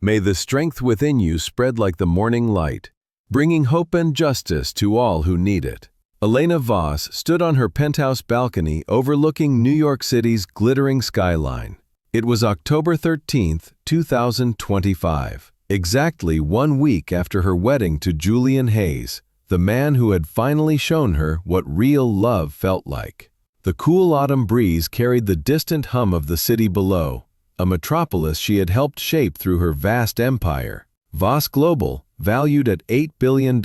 May the strength within you spread like the morning light, bringing hope and justice to all who need it. Elena Vos stood on her penthouse balcony overlooking New York City's glittering skyline. It was October 13, 2025, exactly 1 week after her wedding to Julian Hayes, the man who had finally shown her what real love felt like. The cool autumn breeze carried the distant hum of the city below, a metropolis she had helped shape through her vast empire. Vos Global, valued at $8 billion,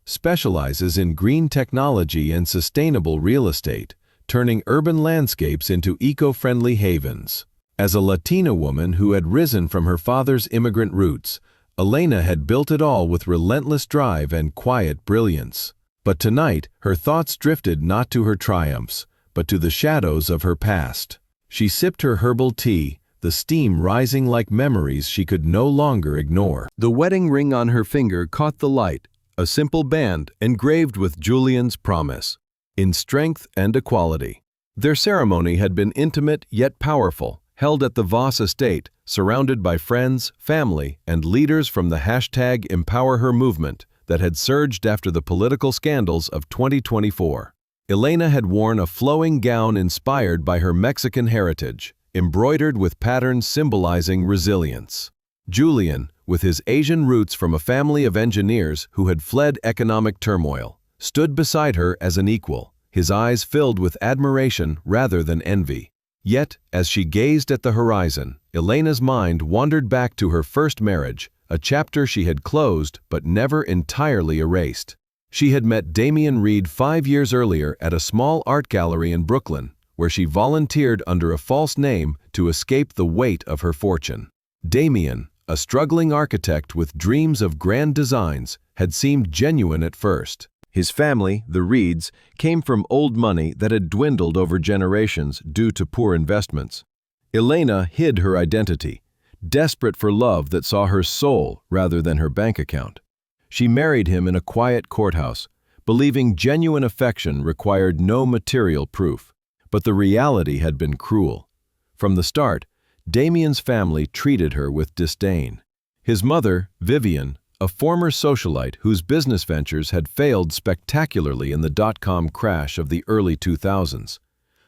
specializes in green technology and sustainable real estate, turning urban landscapes into eco-friendly havens. As a Latina woman who had risen from her father's immigrant roots, Elena had built it all with relentless drive and quiet brilliance. But tonight, her thoughts drifted not to her triumphs, but to the shadows of her past. She sipped her herbal tea, the steam rising like memories she could no longer ignore. The wedding ring on her finger caught the light, a simple band engraved with Julian's promise, in strength and equality. Their ceremony had been intimate yet powerful, held at the Vos estate, surrounded by friends, family, and leaders from the #EmpowerHer movement that had surged after the political scandals of 2024. Elena had worn a flowing gown inspired by her Mexican heritage, embroidered with patterns symbolizing resilience. Julian, with his Asian roots from a family of engineers who had fled economic turmoil, stood beside her as an equal, his eyes filled with admiration rather than envy. Yet, as she gazed at the horizon, Elena's mind wandered back to her first marriage, a chapter she had closed but never entirely erased. She had met Damian Reed 5 years earlier at a small art gallery in Brooklyn, where she volunteered under a false name to escape the weight of her fortune. Damian, a struggling architect with dreams of grand designs, had seemed genuine at first. His family, the Reeds, came from old money that had dwindled over generations due to poor investments. Elena hid her identity, desperate for love that saw her soul rather than her bank account. She married him in a quiet courthouse, believing genuine affection required no material proof. But the reality had been cruel. From the start, Damian's family treated her with disdain. His mother, Vivian, a former socialite whose business ventures had failed spectacularly in the dot-com crash of the early 2000s,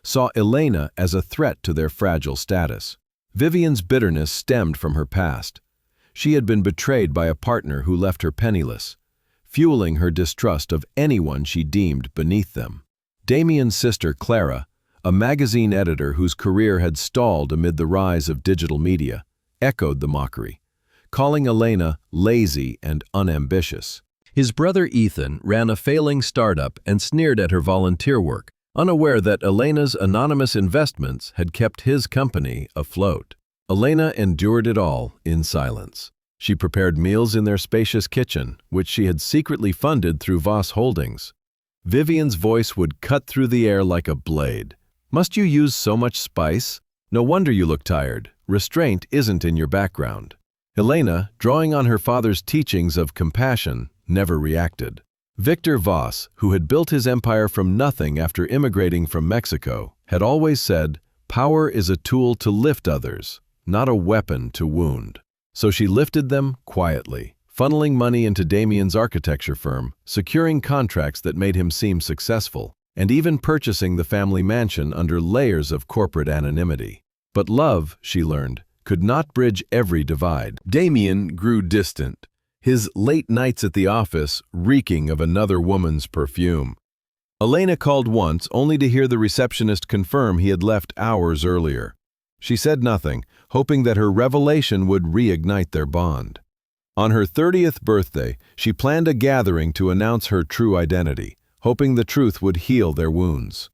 saw Elena as a threat to their fragile status. Vivian's bitterness stemmed from her past. She had been betrayed by a partner who left her penniless, fueling her distrust of anyone she deemed beneath them. Damian's sister, Clara, a magazine editor whose career had stalled amid the rise of digital media, echoed the mockery, calling Elena lazy and unambitious. His brother Ethan ran a failing startup and sneered at her volunteer work, unaware that Elena's anonymous investments had kept his company afloat. Elena endured it all in silence. She prepared meals in their spacious kitchen, which she had secretly funded through Vos Holdings. Vivian's voice would cut through the air like a blade. "Must you use so much spice? No wonder you look tired. Restraint isn't in your background." Elena, drawing on her father's teachings of compassion, never reacted. Victor Vos, who had built his empire from nothing after immigrating from Mexico, had always said, "Power is a tool to lift others, not a weapon to wound." So she lifted them quietly, funneling money into Damian's architecture firm, securing contracts that made him seem successful, and even purchasing the family mansion under layers of corporate anonymity. But love, she learned, could not bridge every divide. Damian grew distant, his late nights at the office reeking of another woman's perfume. Elena called once only to hear the receptionist confirm he had left hours earlier. She said nothing, hoping that her revelation would reignite their bond. On her 30th birthday, she planned a gathering to announce her true identity, hoping the truth would heal their wounds.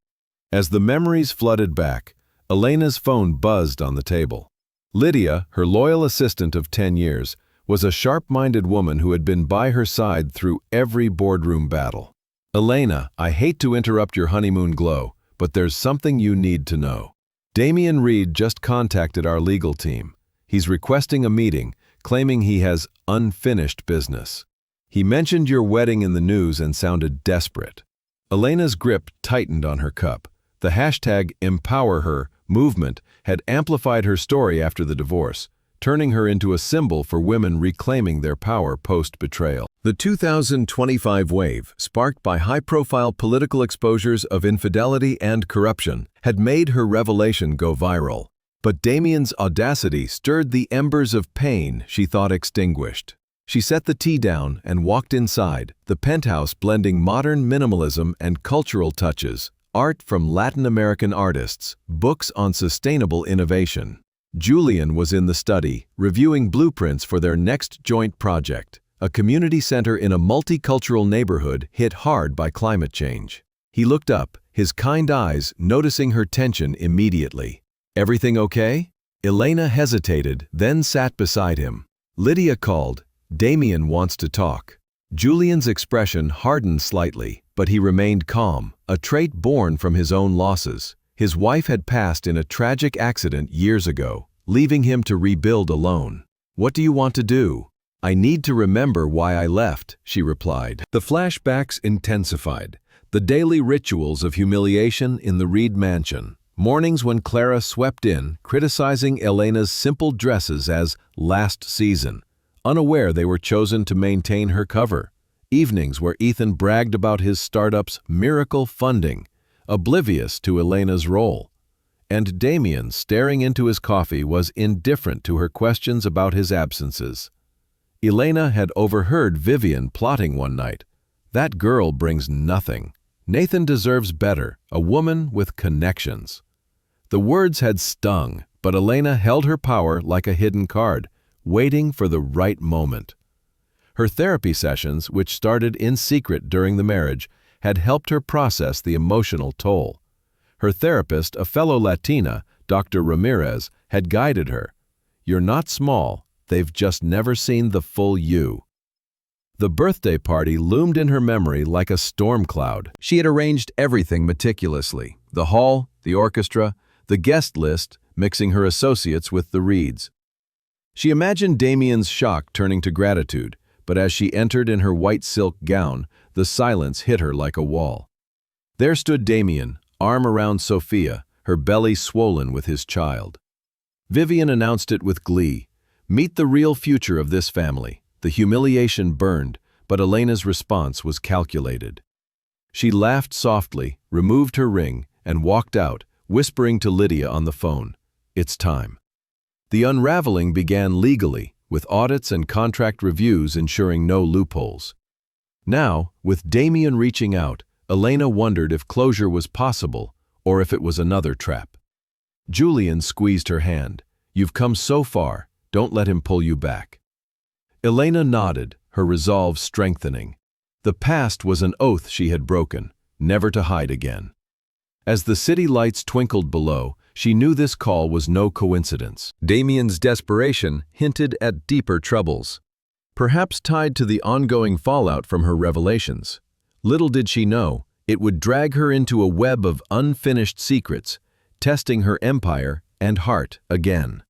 As the memories flooded back, Elena's phone buzzed on the table. Lydia, her loyal assistant of 10 years, was a sharp-minded woman who had been by her side through every boardroom battle. "Elena, I hate to interrupt your honeymoon glow, but there's something you need to know. Damian Reed just contacted our legal team. He's requesting a meeting, claiming he has unfinished business. He mentioned your wedding in the news and sounded desperate." Elena's grip tightened on her cup. The #EmpowerHer movement had amplified her story after the divorce, turning her into a symbol for women reclaiming their power post-betrayal. The 2025 wave, sparked by high-profile political exposures of infidelity and corruption, had made her revelation go viral. But Damien's audacity stirred the embers of pain she thought extinguished. She set the tea down and walked inside, the penthouse blending modern minimalism and cultural touches, art from Latin American artists, books on sustainable innovation. Julian was in the study, reviewing blueprints for their next joint project, a community center in a multicultural neighborhood hit hard by climate change. He looked up, his kind eyes noticing her tension immediately. "Everything okay?" Elena hesitated, then sat beside him. Lydia called, "Damien wants to talk." Julian's expression hardened slightly, but he remained calm, a trait born from his own losses. His wife had passed in a tragic accident years ago, leaving him to rebuild alone. "What do you want to do?" "I need to remember why I left," she replied. The flashbacks intensified, the daily rituals of humiliation in the Reed mansion. Mornings when Clara swept in, criticizing Elena's simple dresses as last season, unaware they were chosen to maintain her cover. Evenings where Ethan bragged about his startup's miracle funding, oblivious to Elena's role. And Damien, staring into his coffee, was indifferent to her questions about his absences. Elena had overheard Vivian plotting one night. "That girl brings nothing. Nathan deserves better, a woman with connections." The words had stung, but Elena held her power like a hidden card, waiting for the right moment. Her therapy sessions, which started in secret during the marriage, had helped her process the emotional toll. Her therapist, a fellow Latina, Dr. Ramirez, had guided her. "You're not small, they've just never seen the full you." The birthday party loomed in her memory like a storm cloud. She had arranged everything meticulously: the hall, the orchestra, the guest list, mixing her associates with the Reeds. She imagined Damien's shock turning to gratitude, but as she entered in her white silk gown, the silence hit her like a wall. There stood Damien, arm around Sophia, her belly swollen with his child. Vivian announced it with glee. "Meet the real future of this family." The humiliation burned, but Elena's response was calculated. She laughed softly, removed her ring, and walked out, whispering to Lydia on the phone, "It's time." The unraveling began legally, with audits and contract reviews ensuring no loopholes. Now, with Damien reaching out, Elena wondered if closure was possible or if it was another trap. Julian squeezed her hand. "You've come so far, don't let him pull you back." Elena nodded, her resolve strengthening. The past was an oath she had broken, never to hide again. As the city lights twinkled below, she knew this call was no coincidence. Damien's desperation hinted at deeper troubles, perhaps tied to the ongoing fallout from her revelations. Little did she know, it would drag her into a web of unfinished secrets, testing her empire and heart again.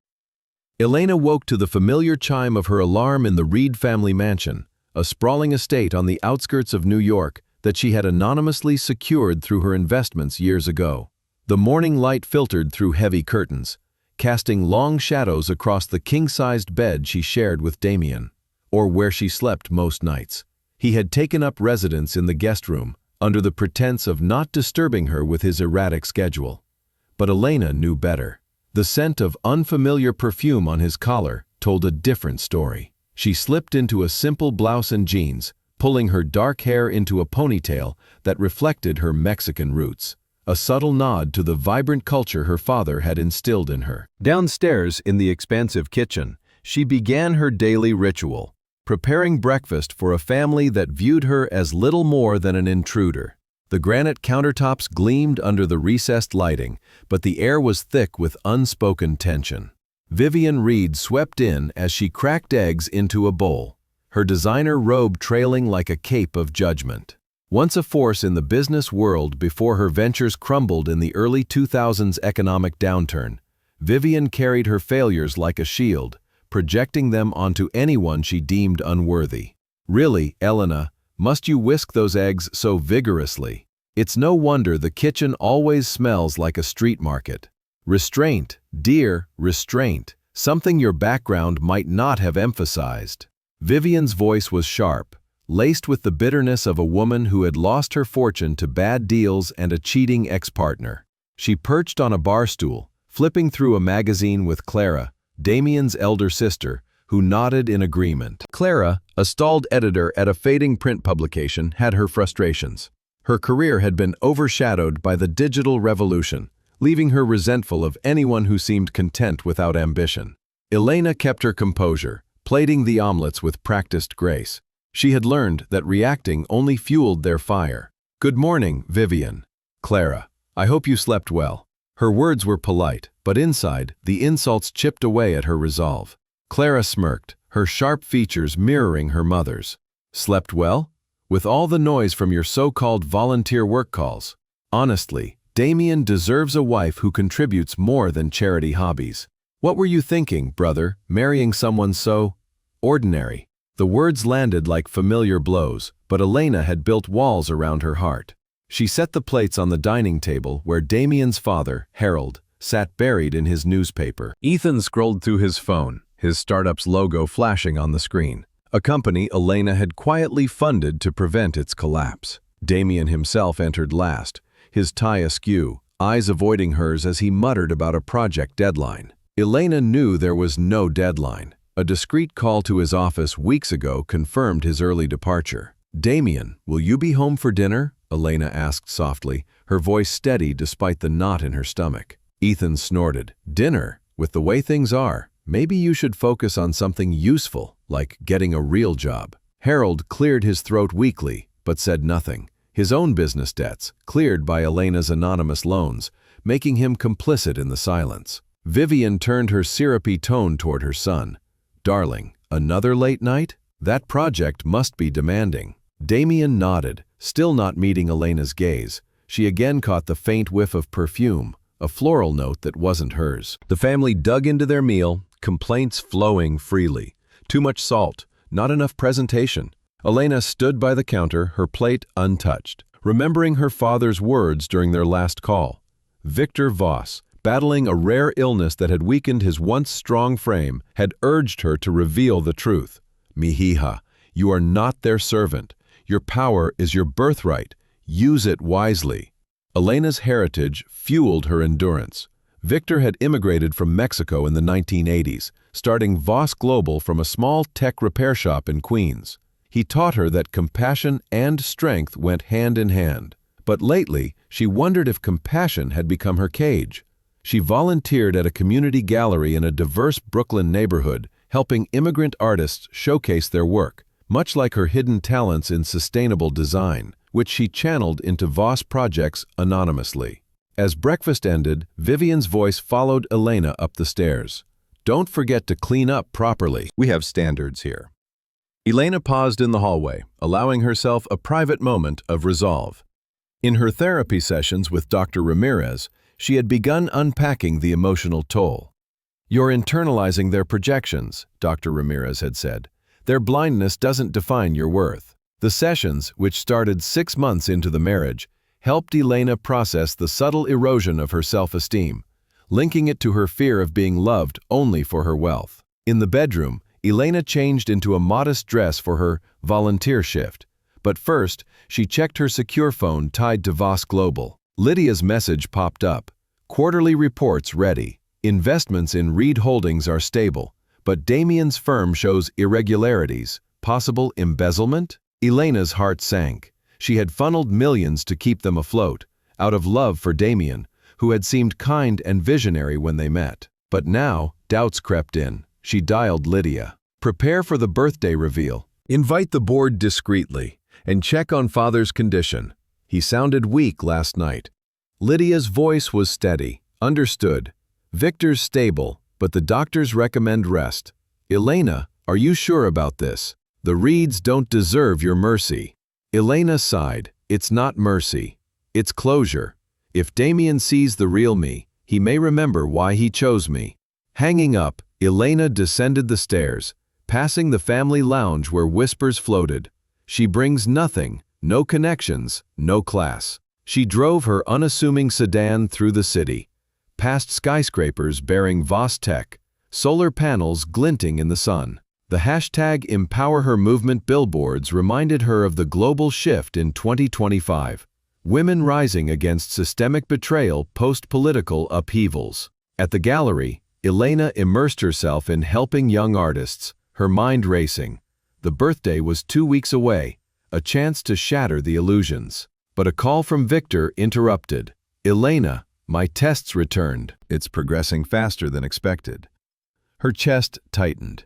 Elena woke to the familiar chime of her alarm in the Reed family mansion, a sprawling estate on the outskirts of New York that she had anonymously secured through her investments years ago. The morning light filtered through heavy curtains, casting long shadows across the king-sized bed she shared with Damien, or where she slept most nights. He had taken up residence in the guest room, under the pretense of not disturbing her with his erratic schedule. But Elena knew better. The scent of unfamiliar perfume on his collar told a different story. She slipped into a simple blouse and jeans, pulling her dark hair into a ponytail that reflected her Mexican roots, a subtle nod to the vibrant culture her father had instilled in her. Downstairs in the expansive kitchen, she began her daily ritual, preparing breakfast for a family that viewed her as little more than an intruder. The granite countertops gleamed under the recessed lighting, but the air was thick with unspoken tension. Vivian Reed swept in as she cracked eggs into a bowl, her designer robe trailing like a cape of judgment. Once a force in the business world before her ventures crumbled in the early 2000s economic downturn, Vivian carried her failures like a shield, projecting them onto anyone she deemed unworthy. "Really, Elena, must you whisk those eggs so vigorously? It's no wonder the kitchen always smells like a street market." "Restraint, dear, restraint," something your background might not have emphasized. Vivian's voice was sharp, laced with the bitterness of a woman who had lost her fortune to bad deals and a cheating ex-partner. She perched on a bar stool, flipping through a magazine with Clara, Damien's elder sister, who nodded in agreement. Clara, a stalled editor at a fading print publication, had her frustrations. Her career had been overshadowed by the digital revolution, leaving her resentful of anyone who seemed content without ambition. Elena kept her composure, plating the omelets with practiced grace. She had learned that reacting only fueled their fire. "Good morning, Vivian." "Clara, I hope you slept well." Her words were polite, but inside, the insults chipped away at her resolve. Clara smirked, her sharp features mirroring her mother's. "Slept well? With all the noise from your so-called volunteer work calls. Honestly, Damien deserves a wife who contributes more than charity hobbies. What were you thinking, brother, marrying someone so ordinary?" The words landed like familiar blows, but Elena had built walls around her heart. She set the plates on the dining table where Damien's father, Harold, sat buried in his newspaper. Ethan scrolled through his phone, his startup's logo flashing on the screen, a company Elena had quietly funded to prevent its collapse. Damien himself entered last, his tie askew, eyes avoiding hers as he muttered about a project deadline. Elena knew there was no deadline. A discreet call to his office weeks ago confirmed his early departure. "Damien, will you be home for dinner?" Elena asked softly, her voice steady despite the knot in her stomach. Ethan snorted. "Dinner? With the way things are, maybe you should focus on something useful, like getting a real job." Harold cleared his throat weakly, but said nothing. His own business debts, cleared by Elena's anonymous loans, making him complicit in the silence. Vivian turned her syrupy tone toward her son. "Darling, another late night? That project must be demanding." Damien nodded, still not meeting Elena's gaze. She again caught the faint whiff of perfume, a floral note that wasn't hers. The family dug into their meal, complaints flowing freely. Too much salt, not enough presentation. Elena stood by the counter, her plate untouched, remembering her father's words during their last call. Victor Voss, battling a rare illness that had weakened his once strong frame, had urged her to reveal the truth. "Mihija, you are not their servant. Your power is your birthright. Use it wisely." Elena's heritage fueled her endurance. Victor had immigrated from Mexico in the 1980s, starting Voss Global from a small tech repair shop in Queens. He taught her that compassion and strength went hand in hand. But lately, she wondered if compassion had become her cage. She volunteered at a community gallery in a diverse Brooklyn neighborhood, helping immigrant artists showcase their work, much like her hidden talents in sustainable design, which she channeled into Voss projects anonymously. As breakfast ended, Vivian's voice followed Elena up the stairs. "Don't forget to clean up properly. We have standards here." Elena paused in the hallway, allowing herself a private moment of resolve. In her therapy sessions with Dr. Ramirez, she had begun unpacking the emotional toll. "You're internalizing their projections," Dr. Ramirez had said. "Their blindness doesn't define your worth." The sessions, which started 6 months into the marriage, helped Elena process the subtle erosion of her self-esteem, linking it to her fear of being loved only for her wealth. In the bedroom, Elena changed into a modest dress for her volunteer shift. But first, she checked her secure phone tied to Voss Global. Lydia's message popped up. "Quarterly reports ready. Investments in Reed Holdings are stable, but Damien's firm shows irregularities, possible embezzlement?" Elena's heart sank. She had funneled millions to keep them afloat, out of love for Damien, who had seemed kind and visionary when they met. But now, doubts crept in. She dialed Lydia. "Prepare for the birthday reveal. Invite the board discreetly, and check on father's condition. He sounded weak last night." Lydia's voice was steady. "Understood. Victor's stable, but the doctors recommend rest." "Elena, are you sure about this? The Reeds don't deserve your mercy." Elena sighed. "It's not mercy. It's closure. If Damien sees the real me, he may remember why he chose me." Hanging up, Elena descended the stairs, passing the family lounge where whispers floated. "She brings nothing, no connections, no class." She drove her unassuming sedan through the city, past skyscrapers bearing Voss Tech, solar panels glinting in the sun. The hashtag Empower Her movement billboards reminded her of the global shift in 2025. Women rising against systemic betrayal post-political upheavals. At the gallery, Elena immersed herself in helping young artists, her mind racing. The birthday was 2 weeks away, a chance to shatter the illusions. But a call from Victor interrupted. "Elena, my tests returned. It's progressing faster than expected." Her chest tightened.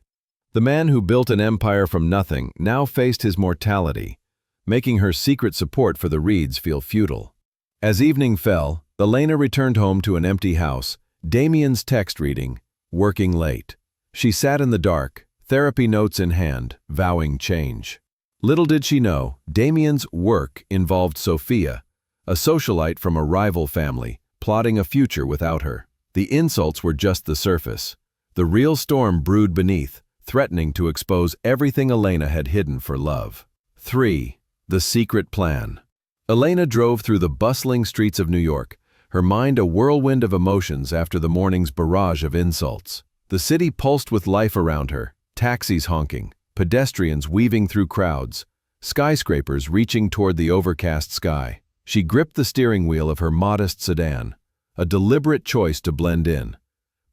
The man who built an empire from nothing now faced his mortality, making her secret support for the Reeds feel futile. As evening fell, Elena returned home to an empty house, Damien's text reading, "Working late." She sat in the dark, therapy notes in hand, vowing change. Little did she know, Damien's work involved Sophia, a socialite from a rival family, plotting a future without her. The insults were just the surface. The real storm brewed beneath, threatening to expose everything Elena had hidden for love. 3. The secret plan. Elena drove through the bustling streets of New York, her mind a whirlwind of emotions after the morning's barrage of insults. The city pulsed with life around her, taxis honking, pedestrians weaving through crowds, skyscrapers reaching toward the overcast sky. She gripped the steering wheel of her modest sedan, a deliberate choice to blend in.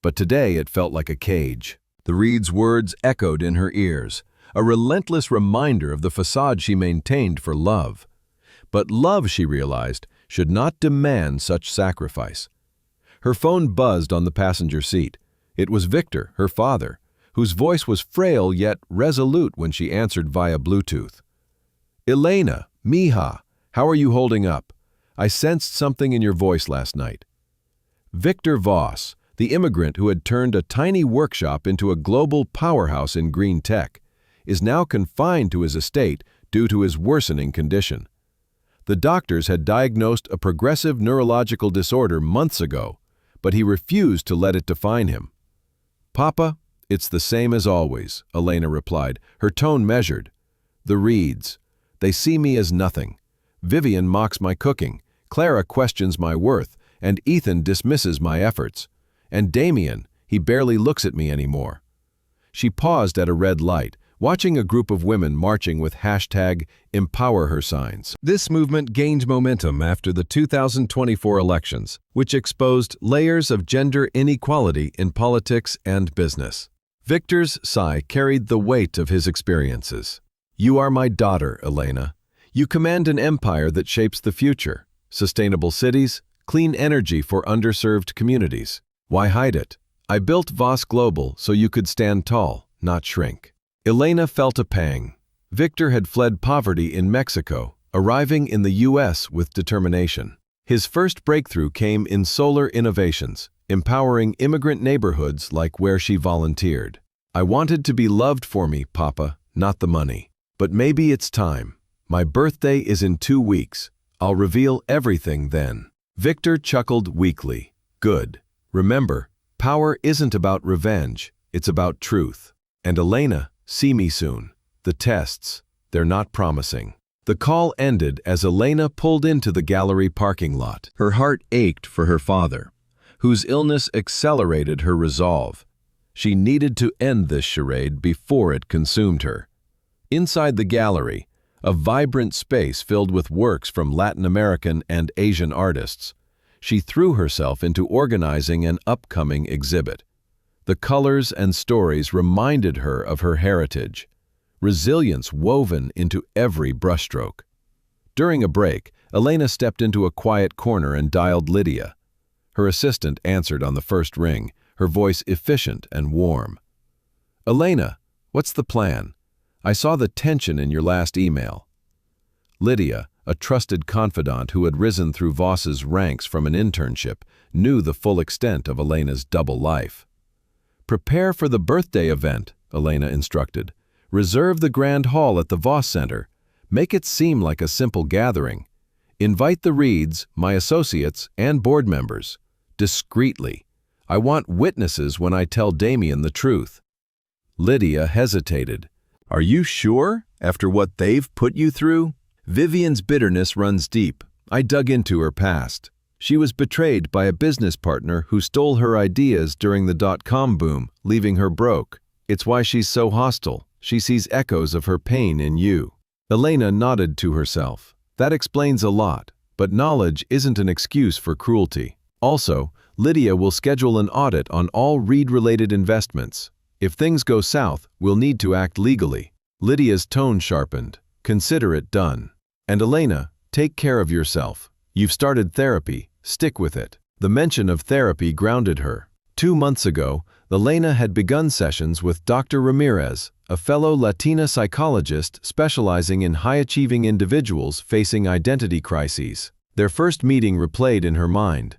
But today it felt like a cage. The Reed's words echoed in her ears, a relentless reminder of the facade she maintained for love. But love, she realized, should not demand such sacrifice. Her phone buzzed on the passenger seat. It was Victor, her father, whose voice was frail yet resolute when she answered via Bluetooth. "Elena, mija, how are you holding up? I sensed something in your voice last night." Victor Voss, the immigrant who had turned a tiny workshop into a global powerhouse in green tech, is now confined to his estate due to his worsening condition. The doctors had diagnosed a progressive neurological disorder months ago, but he refused to let it define him. "Papa, it's the same as always," Elena replied, her tone measured. "The Reeds. They see me as nothing. Vivian mocks my cooking, Clara questions my worth, and Ethan dismisses my efforts. And Damien, he barely looks at me anymore." She paused at a red light, watching a group of women marching with hashtag Empower Her signs. This movement gained momentum after the 2024 elections, which exposed layers of gender inequality in politics and business. Victor's sigh carried the weight of his experiences. "You are my daughter, Elena. You command an empire that shapes the future. Sustainable cities, clean energy for underserved communities. Why hide it? I built Voss Global so you could stand tall, not shrink." Elena felt a pang. Victor had fled poverty in Mexico, arriving in the U.S. with determination. His first breakthrough came in solar innovations, empowering immigrant neighborhoods like where she volunteered. "I wanted to be loved for me, Papa, not the money. But maybe it's time. My birthday is in 2 weeks. I'll reveal everything then." Victor chuckled weakly. "Good. Remember, power isn't about revenge, it's about truth. And Elena, see me soon. The tests, they're not promising." The call ended as Elena pulled into the gallery parking lot. Her heart ached for her father, whose illness accelerated her resolve. She needed to end this charade before it consumed her. Inside the gallery, a vibrant space filled with works from Latin American and Asian artists, she threw herself into organizing an upcoming exhibit. The colors and stories reminded her of her heritage, resilience woven into every brushstroke. During a break, Elena stepped into a quiet corner and dialed Lydia. Her assistant answered on the first ring, her voice efficient and warm. "Elena, what's the plan? I saw the tension in your last email." Lydia, a trusted confidant who had risen through Voss's ranks from an internship, knew the full extent of Elena's double life. "Prepare for the birthday event," Elena instructed. "Reserve the grand hall at the Voss Center. Make it seem like a simple gathering. Invite the Reeds, my associates, and board members. Discreetly. I want witnesses when I tell Damien the truth." Lydia hesitated. "Are you sure, after what they've put you through?" "Vivian's bitterness runs deep. I dug into her past. She was betrayed by a business partner who stole her ideas during the dot-com boom, leaving her broke. It's why she's so hostile. She sees echoes of her pain in you. Elena nodded to herself. That explains a lot, but knowledge isn't an excuse for cruelty. Also, Lydia will schedule an audit on all Reed-related investments. If things go south, we'll need to act legally. Lydia's tone sharpened. Consider it done. And Elena, take care of yourself. You've started therapy. Stick with it. The mention of therapy grounded her. 2 months ago, Elena had begun sessions with Dr. Ramirez, a fellow Latina psychologist specializing in high-achieving individuals facing identity crises. Their first meeting replayed in her mind.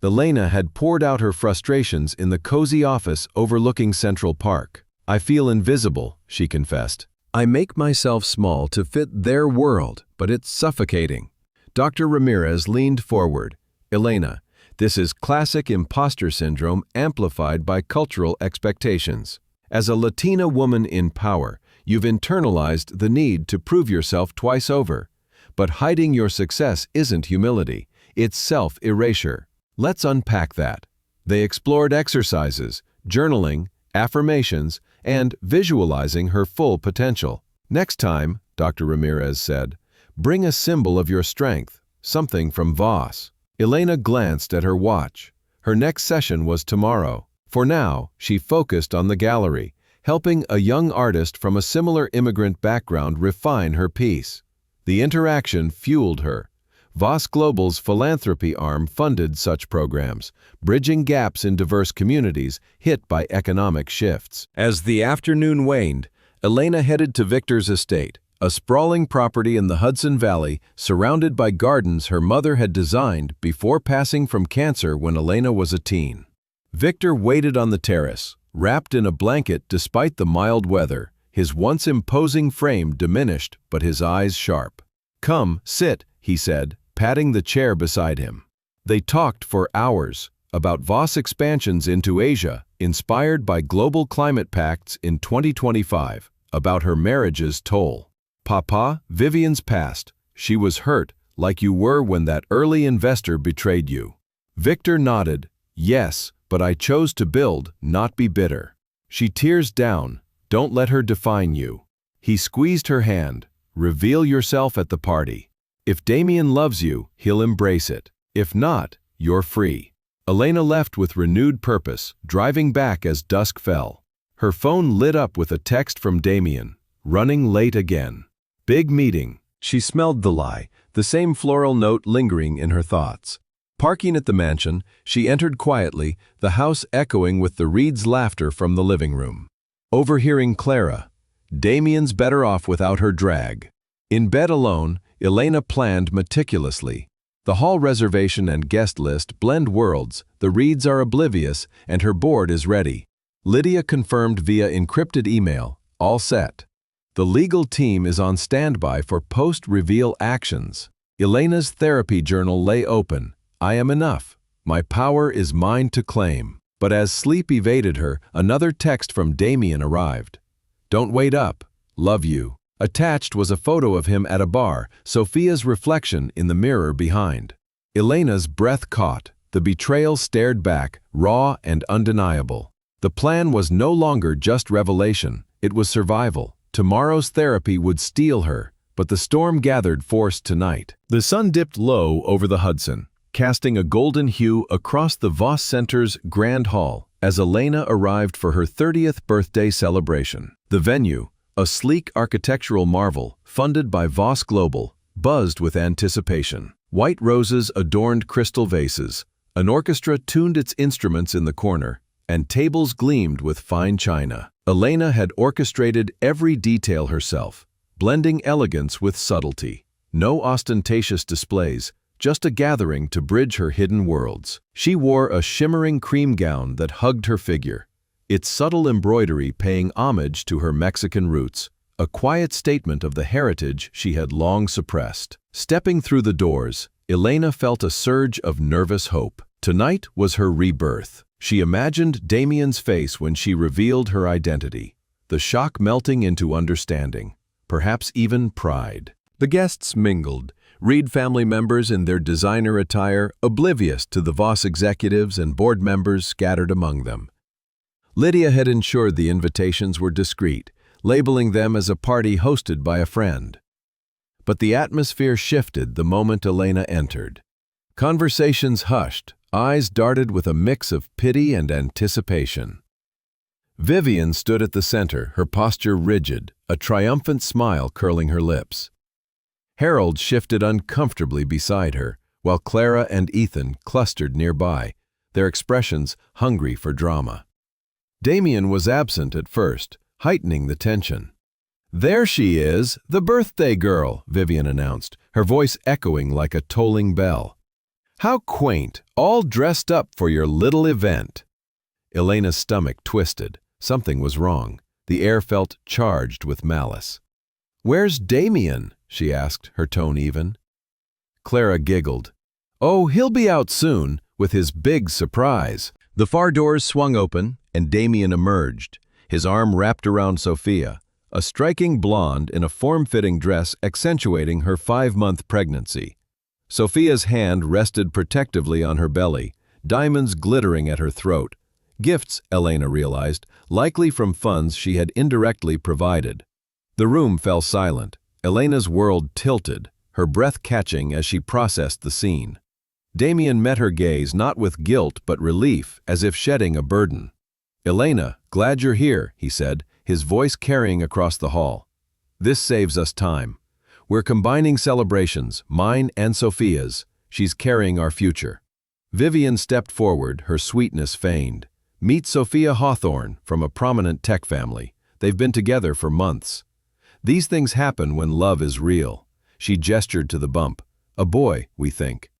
Elena had poured out her frustrations in the cozy office overlooking Central Park. I feel invisible, she confessed. I make myself small to fit their world, but it's suffocating. Dr. Ramirez leaned forward. Elena, this is classic imposter syndrome amplified by cultural expectations. As a Latina woman in power, you've internalized the need to prove yourself twice over. But hiding your success isn't humility, it's self-erasure. Let's unpack that. They explored exercises, journaling, affirmations, and visualizing her full potential. Next time, Dr. Ramirez said, bring a symbol of your strength, something from Voss. Elena glanced at her watch. Her next session was tomorrow. For now, she focused on the gallery, helping a young artist from a similar immigrant background refine her piece. The interaction fueled her. Voss Global's philanthropy arm funded such programs, bridging gaps in diverse communities hit by economic shifts. As the afternoon waned, Elena headed to Victor's estate, a sprawling property in the Hudson Valley surrounded by gardens her mother had designed before passing from cancer when Elena was a teen. Victor waited on the terrace, wrapped in a blanket despite the mild weather, his once imposing frame diminished but his eyes sharp. Come, sit, he said, patting the chair beside him. They talked for hours about Voss expansions into Asia, inspired by global climate pacts in 2025, about her marriage's toll. Papa, Vivian's past. She was hurt, like you were when that early investor betrayed you. Victor nodded. Yes, but I chose to build, not be bitter. She tears down. Don't let her define you. He squeezed her hand. Reveal yourself at the party. If Damien loves you, he'll embrace it. If not, you're free. Elena left with renewed purpose, driving back as dusk fell. Her phone lit up with a text from Damien. Running late again. Big meeting. She smelled the lie, the same floral note lingering in her thoughts. Parking at the mansion, she entered quietly, the house echoing with the Reeds' laughter from the living room. Overhearing Clara. Damien's better off without her drag. In bed alone, Elena planned meticulously. The hall reservation and guest list blend worlds, the Reeds are oblivious, and her board is ready. Lydia confirmed via encrypted email, all set. The legal team is on standby for post-reveal actions. Elena's therapy journal lay open. I am enough. My power is mine to claim. But as sleep evaded her, another text from Damien arrived. Don't wait up. Love you. Attached was a photo of him at a bar, Sophia's reflection in the mirror behind. Elena's breath caught. The betrayal stared back, raw and undeniable. The plan was no longer just revelation, it was survival. Tomorrow's therapy would steel her, but the storm gathered force tonight. The sun dipped low over the Hudson, casting a golden hue across the Voss Center's Grand Hall as Elena arrived for her 30th birthday celebration. The venue, a sleek architectural marvel funded by Voss Global, buzzed with anticipation. White roses adorned crystal vases, an orchestra tuned its instruments in the corner, and tables gleamed with fine china. Elena had orchestrated every detail herself, blending elegance with subtlety. No ostentatious displays, just a gathering to bridge her hidden worlds. She wore a shimmering cream gown that hugged her figure, its subtle embroidery paying homage to her Mexican roots, a quiet statement of the heritage she had long suppressed. Stepping through the doors, Elena felt a surge of nervous hope. Tonight was her rebirth. She imagined Damien's face when she revealed her identity, the shock melting into understanding, perhaps even pride. The guests mingled, Reed family members in their designer attire, oblivious to the Voss executives and board members scattered among them. Lydia had ensured the invitations were discreet, labeling them as a party hosted by a friend. But the atmosphere shifted the moment Elena entered. Conversations hushed, eyes darted with a mix of pity and anticipation. Vivian stood at the center, her posture rigid, a triumphant smile curling her lips. Harold shifted uncomfortably beside her, while Clara and Ethan clustered nearby, their expressions hungry for drama. Damien was absent at first, heightening the tension. "There she is, the birthday girl," Vivian announced, her voice echoing like a tolling bell. "How quaint, all dressed up for your little event." Elena's stomach twisted. Something was wrong. The air felt charged with malice. "Where's Damien?" she asked, her tone even. Clara giggled. "Oh, he'll be out soon, with his big surprise." The far doors swung open, and Damien emerged, his arm wrapped around Sophia, a striking blonde in a form-fitting dress accentuating her 5-month pregnancy. Sophia's hand rested protectively on her belly, diamonds glittering at her throat. Gifts, Elena realized, likely from funds she had indirectly provided. The room fell silent. Elena's world tilted, her breath catching as she processed the scene. Damien met her gaze not with guilt but relief, as if shedding a burden. "Elena, glad you're here," he said, his voice carrying across the hall. "This saves us time. We're combining celebrations, mine and Sophia's. She's carrying our future." Vivian stepped forward, her sweetness feigned. "Meet Sophia Hawthorne, from a prominent tech family. They've been together for months. These things happen when love is real." She gestured to the bump. "A boy, we think.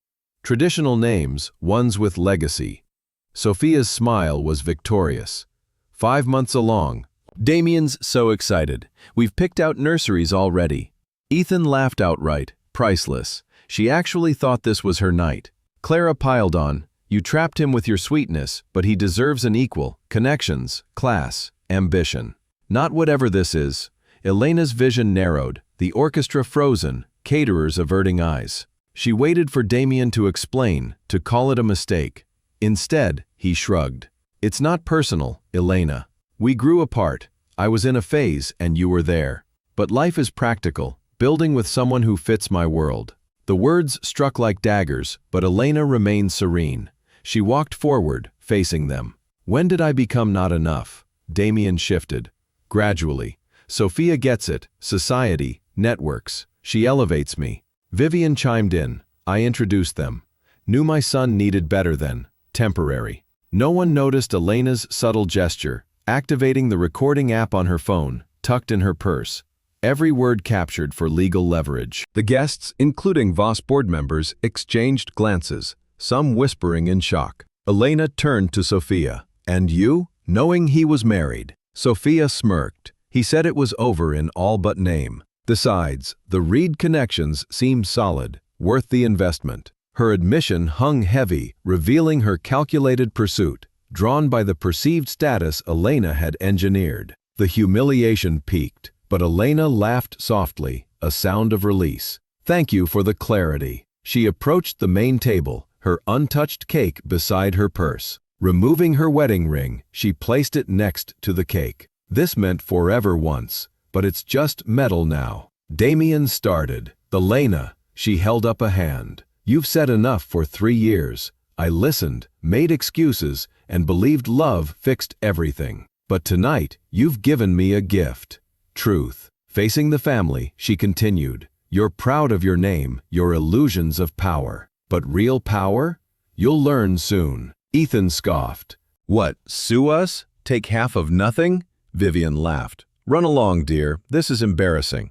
Traditional names, ones with legacy." Sophia's smile was victorious. 5 months along. "Damien's so excited. We've picked out nurseries already." Ethan laughed outright, priceless. She actually thought this was her night. Clara piled on. "You trapped him with your sweetness, but he deserves an equal. Connections, class, ambition. Not whatever this is." Elena's vision narrowed, the orchestra frozen, caterers averting eyes. She waited for Damien to explain, to call it a mistake. Instead, he shrugged. "It's not personal, Elena. We grew apart. I was in a phase and you were there. But life is practical, building with someone who fits my world." The words struck like daggers, but Elena remained serene. She walked forward, facing them. "When did I become not enough?" Damien shifted. "Gradually. Sophia gets it. Society, networks. She elevates me." Vivian chimed in. "I introduced them. Knew my son needed better than temporary." No one noticed Elena's subtle gesture, activating the recording app on her phone, tucked in her purse. Every word captured for legal leverage. The guests, including Voss board members, exchanged glances, some whispering in shock. Elena turned to Sophia. "And you?" Knowing he was married. Sophia smirked. He said it was over in all but name. Besides, the Reed connections seemed solid, worth the investment. Her admission hung heavy, revealing her calculated pursuit, drawn by the perceived status Elena had engineered. The humiliation peaked, but Elena laughed softly, a sound of release. "Thank you for the clarity." She approached the main table, her untouched cake beside her purse. Removing her wedding ring, she placed it next to the cake. "This meant forever once, but it's just metal now." Damien started. "Elena," she held up a hand. "You've said enough for 3 years. I listened, made excuses, and believed love fixed everything. But tonight, you've given me a gift. Truth." Facing the family, she continued. "You're proud of your name, your illusions of power. But real power? You'll learn soon." Ethan scoffed. "What, sue us? Take half of nothing?" Vivian laughed. "Run along, dear. This is embarrassing."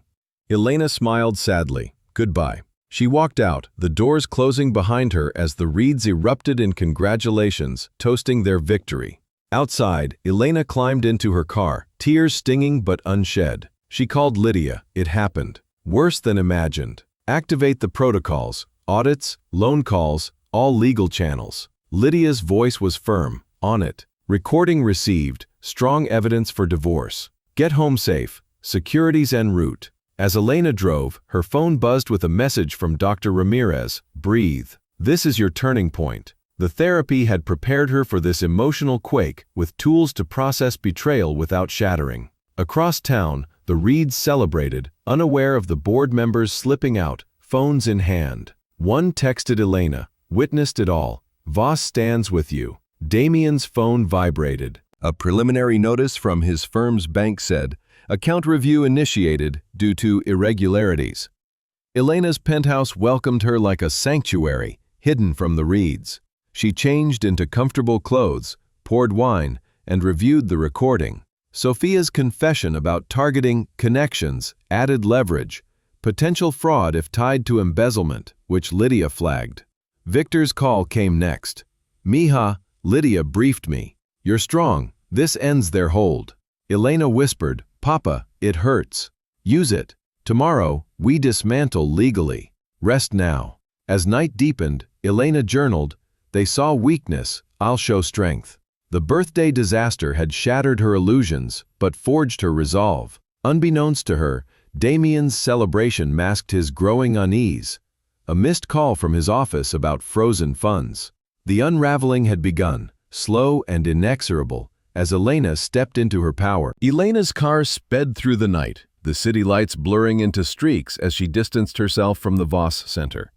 Elena smiled sadly. "Goodbye." She walked out, the doors closing behind her as the Reeds erupted in congratulations, toasting their victory. Outside, Elena climbed into her car, tears stinging but unshed. She called Lydia. It happened. Worse than imagined. Activate the protocols, audits, loan calls, all legal channels. Lydia's voice was firm. On it. Recording received. Strong evidence for divorce. Get home safe. Securities en route. As Elena drove, her phone buzzed with a message from Dr. Ramirez. Breathe. This is your turning point. The therapy had prepared her for this emotional quake with tools to process betrayal without shattering. Across town, the Reeds celebrated, unaware of the board members slipping out, phones in hand. One texted Elena, "Witnessed it all. Voss stands with you." Damien's phone vibrated. A preliminary notice from his firm's bank said, "Account review initiated due to irregularities." Elena's penthouse welcomed her like a sanctuary, hidden from the Reeds. She changed into comfortable clothes, poured wine, and reviewed the recording. Sophia's confession about targeting connections, added leverage, potential fraud if tied to embezzlement, which Lydia flagged. Victor's call came next. "Mija, Lydia briefed me. You're strong. This ends their hold." Elena whispered, "Papa, it hurts. Use it. Tomorrow, we dismantle legally. Rest now." As night deepened, Elena journaled, "They saw weakness, I'll show strength." The birthday disaster had shattered her illusions, but forged her resolve. Unbeknownst to her, Damien's celebration masked his growing unease. A missed call from his office about frozen funds. The unraveling had begun, slow and inexorable, as Elena stepped into her power. Elena's car sped through the night, the city lights blurring into streaks as she distanced herself from the Voss Center.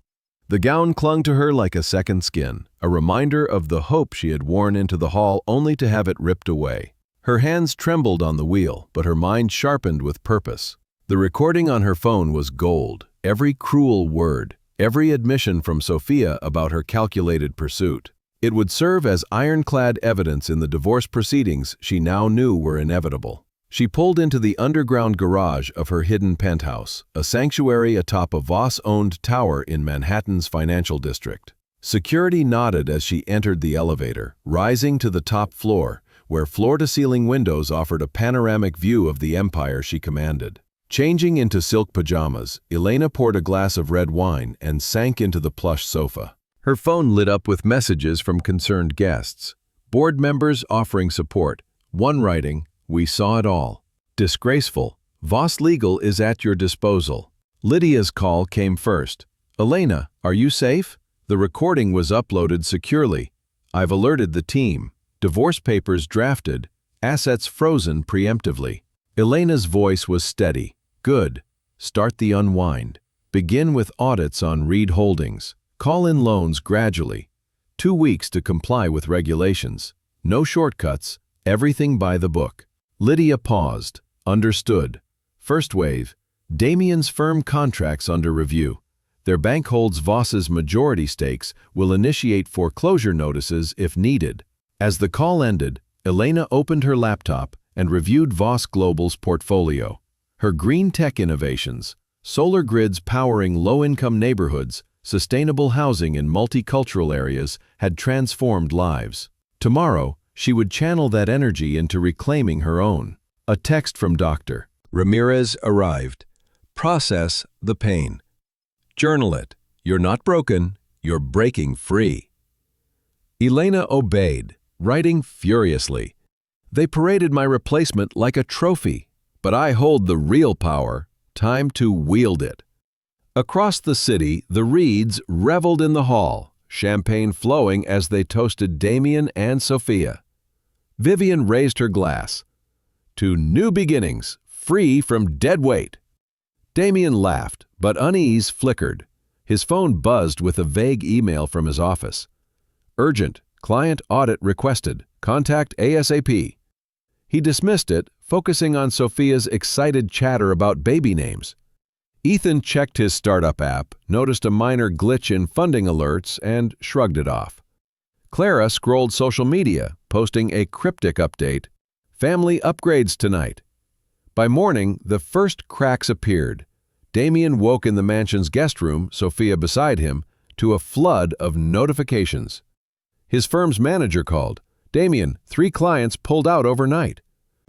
The gown clung to her like a second skin, a reminder of the hope she had worn into the hall only to have it ripped away. Her hands trembled on the wheel, but her mind sharpened with purpose. The recording on her phone was gold, every cruel word, every admission from Sophia about her calculated pursuit. It would serve as ironclad evidence in the divorce proceedings she now knew were inevitable. She pulled into the underground garage of her hidden penthouse, a sanctuary atop a Voss-owned tower in Manhattan's financial district. Security nodded as she entered the elevator, rising to the top floor, where floor-to-ceiling windows offered a panoramic view of the empire she commanded. Changing into silk pajamas, Elena poured a glass of red wine and sank into the plush sofa. Her phone lit up with messages from concerned guests. Board members offering support, one writing, "We saw it all. Disgraceful. Voss Legal is at your disposal." Lydia's call came first. "Elena, are you safe?" The recording was uploaded securely. "I've alerted the team. Divorce papers drafted. Assets frozen preemptively." Elena's voice was steady. "Good. Start the unwind. Begin with audits on Reed Holdings. Call in loans gradually. 2 weeks to comply with regulations. No shortcuts. Everything by the book." Lydia paused. Understood. First wave. Damien's firm contracts under review. Their bank holds Voss's majority stakes, will initiate foreclosure notices if needed. As the call ended, Elena opened her laptop and reviewed Voss Global's portfolio. Her green tech innovations, solar grids powering low-income neighborhoods, sustainable housing in multicultural areas had transformed lives. Tomorrow, she would channel that energy into reclaiming her own. A text from Dr. Ramirez arrived. "Process the pain. Journal it. You're not broken, you're breaking free." Elena obeyed, writing furiously. "They paraded my replacement like a trophy, but I hold the real power. Time to wield it." Across the city, the Reeds reveled in the hall, champagne flowing as they toasted Damien and Sophia. Vivian raised her glass. "To new beginnings, free from dead weight." Damien laughed, but unease flickered. His phone buzzed with a vague email from his office. "Urgent. Client audit requested. Contact ASAP." He dismissed it, focusing on Sophia's excited chatter about baby names. Ethan checked his startup app, noticed a minor glitch in funding alerts, and shrugged it off. Clara scrolled social media, posting a cryptic update, "Family upgrades tonight." By morning, the first cracks appeared. Damien woke in the mansion's guest room, Sophia beside him, to a flood of notifications. His firm's manager called. "Damien, 3 clients pulled out overnight.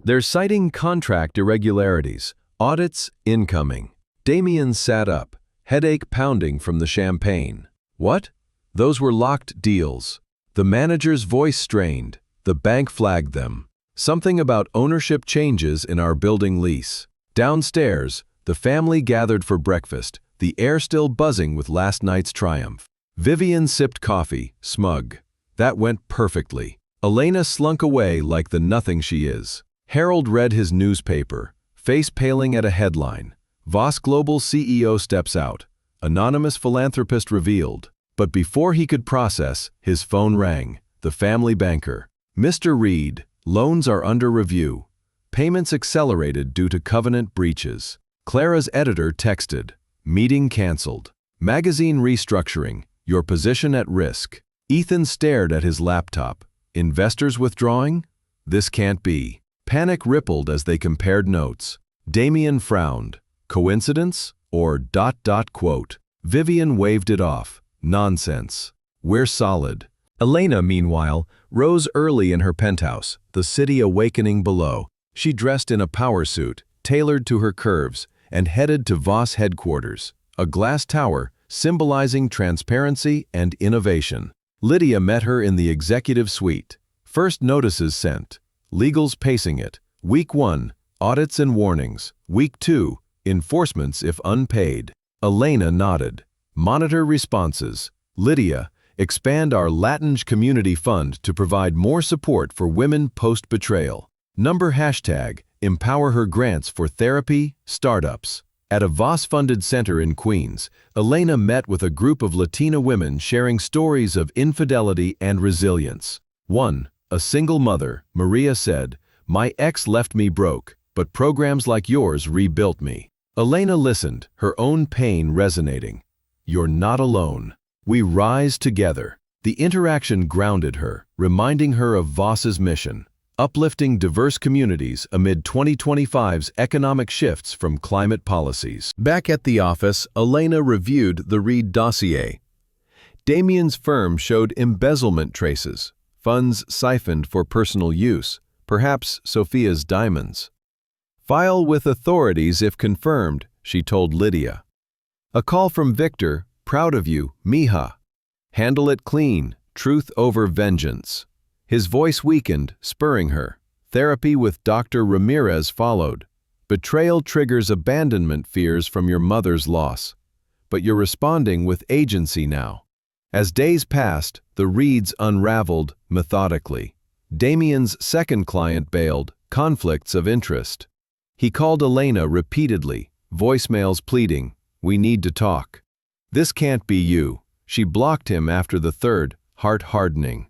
They're citing contract irregularities. Audits incoming." Damien sat up, headache pounding from the champagne. "What?" Those were locked deals. The manager's voice strained. The bank flagged them. "Something about ownership changes in our building lease." Downstairs, The family gathered for breakfast, the air still buzzing with last night's triumph. Vivian sipped coffee, smug. That went perfectly. Elena slunk away like the nothing she is. Harold read his newspaper, face paling at a headline. Voss Global CEO steps out. Anonymous philanthropist revealed. But before he could process, his phone rang. The family banker. Mr. Reed, loans are under review. Payments accelerated due to covenant breaches. Clara's editor texted. Meeting cancelled. Magazine restructuring. Your position at risk. Ethan stared at his laptop. Investors withdrawing? This can't be. Panic rippled as they compared notes. Damien frowned. Coincidence? Or ... Vivian waved it off. Nonsense. We're solid. Elena, meanwhile, rose early in her penthouse, the city awakening below. She dressed in a power suit, tailored to her curves, and headed to Voss headquarters, a glass tower symbolizing transparency and innovation. Lydia met her in the executive suite. First notices sent. Legals pacing it. Week 1, audits and warnings. Week 2, enforcements if unpaid. Elena nodded. Monitor responses. Lydia, expand our Latinge community fund to provide more support for women post-betrayal. Number hashtag, empower her grants for therapy, startups. At a Voss-funded center in Queens, Elena met with a group of Latina women sharing stories of infidelity and resilience. 1. A single mother, Maria said, "My ex left me broke, but programs like yours rebuilt me." Elena listened, her own pain resonating. You're not alone. We rise together. The interaction grounded her, reminding her of Voss's mission. Uplifting diverse communities amid 2025's economic shifts from climate policies. Back at the office, Elena reviewed the Reed dossier. Damien's firm showed embezzlement traces, funds siphoned for personal use, perhaps Sophia's diamonds. File with authorities if confirmed, she told Lydia. A call from Victor, proud of you, mija. Handle it clean, truth over vengeance. His voice weakened, spurring her. Therapy with Dr. Ramirez followed. Betrayal triggers abandonment fears from your mother's loss. But you're responding with agency now. As days passed, the Reeds unraveled methodically. Damien's second client bailed, conflicts of interest. He called Elena repeatedly, voicemails pleading, "We need to talk." "This can't be you." She blocked him after the third, heart hardening.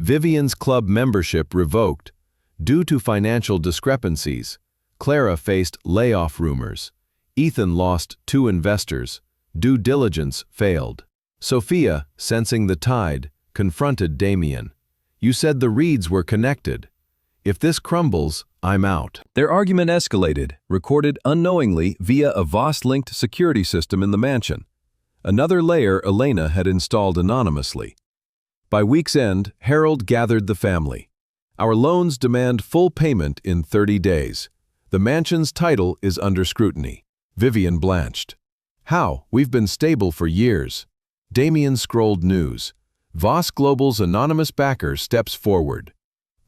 Vivian's club membership revoked. Due to financial discrepancies, Clara faced layoff rumors. Ethan lost 2 investors. Due diligence failed. Sophia, sensing the tide, confronted Damien. "You said the Reeds were connected. If this crumbles, I'm out." Their argument escalated, recorded unknowingly via a Voss-linked security system in the mansion. Another layer Elena had installed anonymously. By week's end, Harold gathered the family. "Our loans demand full payment in 30 days. The mansion's title is under scrutiny." Vivian blanched. "How? We've been stable for years." Damien scrolled news. Voss Global's anonymous backer steps forward.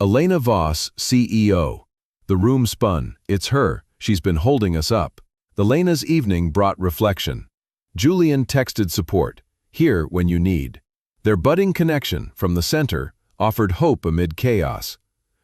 Elena Voss, CEO. The room spun. It's her. She's been holding us up. Elena's evening brought reflection. Julian texted support. Here when you need. Their budding connection from the center offered hope amid chaos.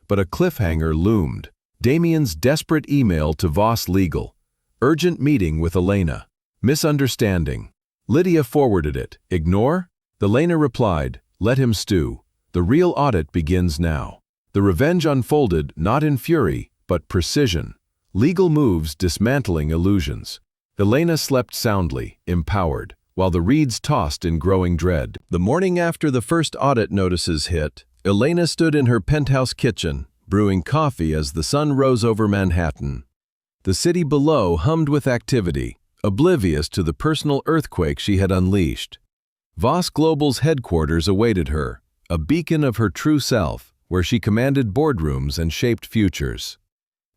But a cliffhanger loomed. Damien's desperate email to Voss Legal. Urgent meeting with Elena. Misunderstanding. Lydia forwarded it. Ignore? Elena replied, let him stew. The real audit begins now. The revenge unfolded not in fury, but precision. Legal moves dismantling illusions. Elena slept soundly, empowered, while the Reeds tossed in growing dread. The morning after the first audit notices hit, Elena stood in her penthouse kitchen, brewing coffee as the sun rose over Manhattan. The city below hummed with activity, oblivious to the personal earthquake she had unleashed. Voss Global's headquarters awaited her, a beacon of her true self, where she commanded boardrooms and shaped futures.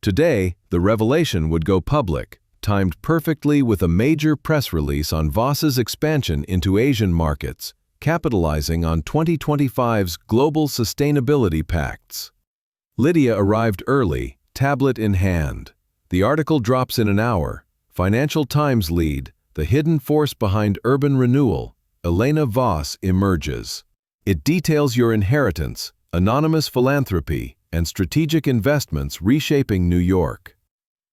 Today, the revelation would go public, timed perfectly with a major press release on Voss's expansion into Asian markets, capitalizing on 2025's global sustainability pacts. Lydia arrived early, tablet in hand. The article drops in an hour. Financial Times lead, The Hidden Force Behind Urban Renewal, Elena Voss emerges. It details your inheritance, anonymous philanthropy, and strategic investments reshaping New York.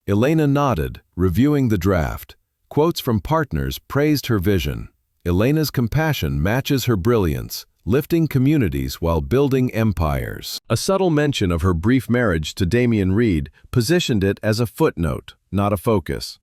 Elena nodded, reviewing the draft. Quotes from partners praised her vision. Elena's compassion matches her brilliance, lifting communities while building empires. A subtle mention of her brief marriage to Damian Reed positioned it as a footnote, not a focus.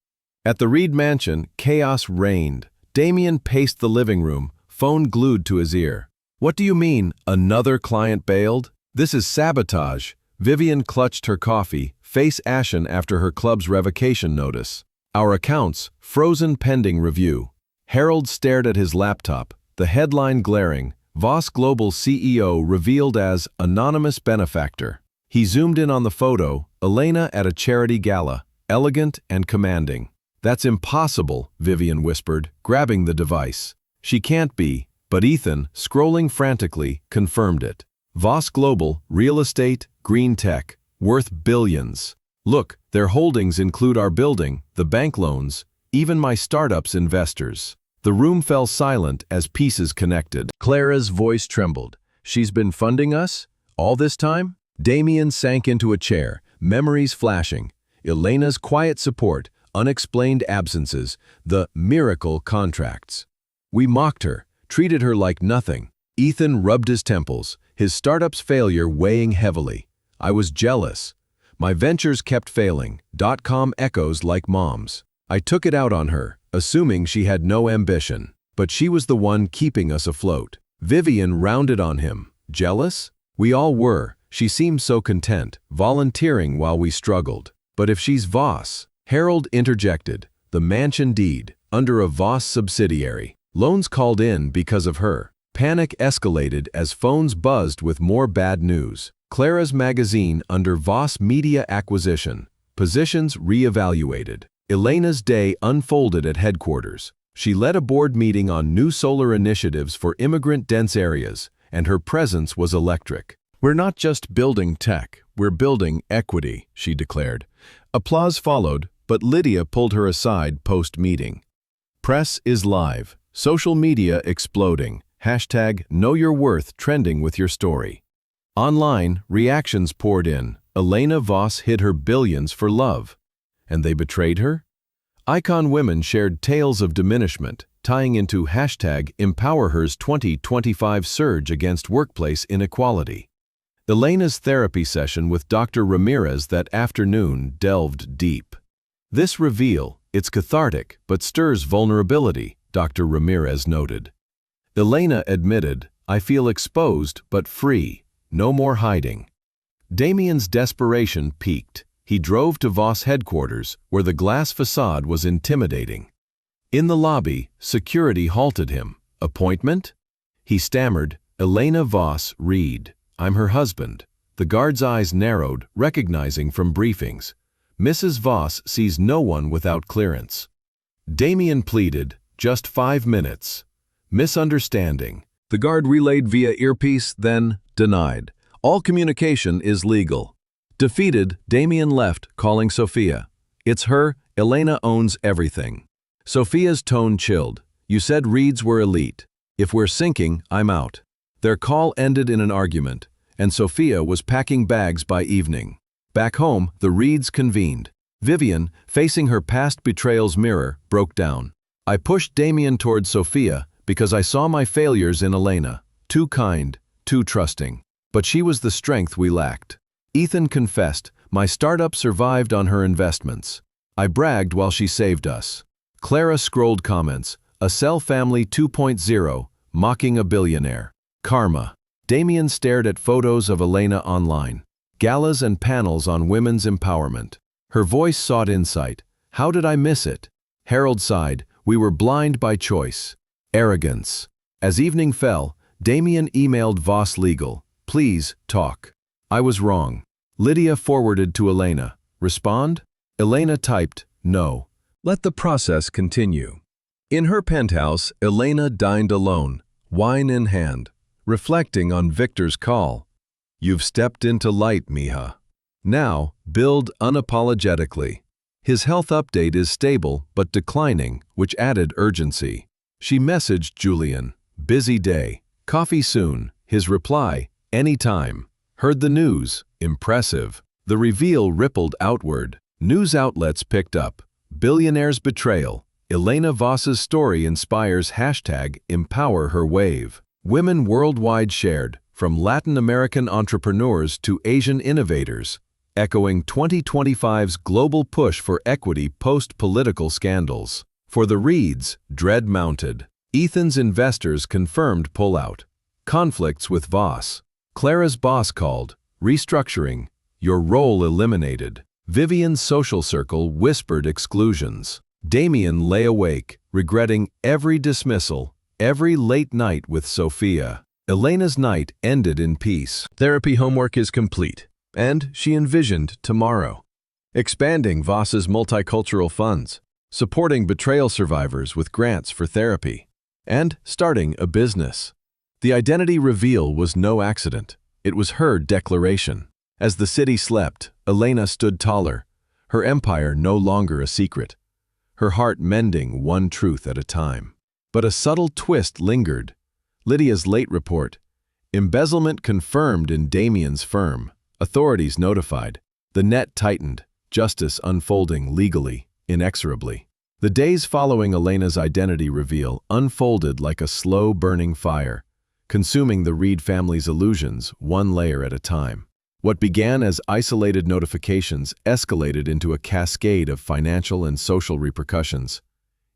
At the Reed mansion, chaos reigned. Damian paced the living room, phone glued to his ear. "What do you mean, another client bailed? This is sabotage." Vivian clutched her coffee, face ashen after her club's revocation notice. "Our accounts, frozen pending review." Harold stared at his laptop, the headline glaring, Voss Global CEO revealed as anonymous benefactor. He zoomed in on the photo, Elena at a charity gala, elegant and commanding. "That's impossible," Vivian whispered, grabbing the device. "She can't be," but Ethan, scrolling frantically, confirmed it. Voss Global, real estate, green tech, worth billions. "Look, their holdings include our building, the bank loans, even my startup's investors." The room fell silent as pieces connected. Clara's voice trembled. "She's been funding us? All this time?" Damian sank into a chair, memories flashing. Elena's quiet support, unexplained absences, the miracle contracts. "We mocked her, treated her like nothing." Ethan rubbed his temples, his startup's failure weighing heavily. "I was jealous. My ventures kept failing, .com echoes like moms. I took it out on her, assuming she had no ambition. But she was the one keeping us afloat." Vivian rounded on him. "Jealous? We all were. She seemed so content, volunteering while we struggled. But if she's Voss..." Harold interjected. "The mansion deed, under a Voss subsidiary. Loans called in because of her." Panic escalated as phones buzzed with more bad news. Clara's magazine under Voss Media acquisition. Positions re-evaluated. Elena's day unfolded at headquarters. She led a board meeting on new solar initiatives for immigrant-dense areas, and her presence was electric. "We're not just building tech, we're building equity," she declared. Applause followed, but Lydia pulled her aside post-meeting. "Press is live. Social media exploding. #KnowYourWorth trending with your story." Online, reactions poured in. Elena Voss hid her billions for love. And they betrayed her? Icon women shared tales of diminishment, tying into #EmpowerHer's 2025 surge against workplace inequality. Elena's therapy session with Dr. Ramirez that afternoon delved deep. "This reveal, it's cathartic, but stirs vulnerability," Dr. Ramirez noted. Elena admitted, "I feel exposed but free. No more hiding." Damian's desperation peaked. He drove to Voss headquarters, where the glass facade was intimidating. In the lobby, security halted him. "Appointment?" He stammered, "Elena Voss Reed. I'm her husband." The guard's eyes narrowed, recognizing from briefings. "Mrs. Voss sees no one without clearance." Damian pleaded, "Just 5 minutes." Misunderstanding. The guard relayed via earpiece, then denied. "All communication is legal." Defeated, Damian left, calling Sophia. "It's her. Elena owns everything." Sophia's tone chilled. "You said Reeds were elite. If we're sinking, I'm out." Their call ended in an argument, and Sophia was packing bags by evening. Back home, the Reeds convened. Vivian, facing her past betrayal's mirror, broke down. "I pushed Damian toward Sophia because I saw my failures in Elena. Too kind, too trusting. But she was the strength we lacked." Ethan confessed, "My startup survived on her investments. I bragged while she saved us." Clara scrolled comments, "A Cell Family 2.0, mocking a billionaire." Karma. Damian stared at photos of Elena online. Galas and panels on women's empowerment. Her voice sought insight. "How did I miss it?" Harold sighed, "We were blind by choice." Arrogance. As evening fell, Damian emailed Voss Legal, "Please, talk. I was wrong." Lydia forwarded to Elena, "Respond?" Elena typed, "No." Let the process continue. In her penthouse, Elena dined alone, wine in hand, reflecting on Victor's call. "You've stepped into light, mija. Now, build unapologetically." His health update is stable but declining, which added urgency. She messaged Julian, "Busy day. Coffee soon." His reply, "Anytime." Heard the news? Impressive. The reveal rippled outward. News outlets picked up. Billionaire's betrayal. Elena Voss's story inspires #Empower Her Wave. Women worldwide shared, from Latin American entrepreneurs to Asian innovators, echoing 2025's global push for equity post-political scandals. For the reads, dread mounted. Ethan's investors confirmed pullout. Conflicts with Voss. Clara's boss called. Restructuring. Your role eliminated. Vivian's social circle whispered exclusions. Damien lay awake, regretting every dismissal, every late night with Sophia. Elena's night ended in peace. Therapy homework is complete, and she envisioned tomorrow. Expanding Voss's multicultural funds, supporting betrayal survivors with grants for therapy, and starting a business. The identity reveal was no accident. It was her declaration. As the city slept, Elena stood taller, her empire no longer a secret, her heart mending one truth at a time. But a subtle twist lingered. Lydia's late report. Embezzlement confirmed in Damien's firm. Authorities notified. The net tightened, justice unfolding legally, inexorably. The days following Elena's identity reveal unfolded like a slow-burning fire, consuming the Reed family's illusions one layer at a time. What began as isolated notifications escalated into a cascade of financial and social repercussions,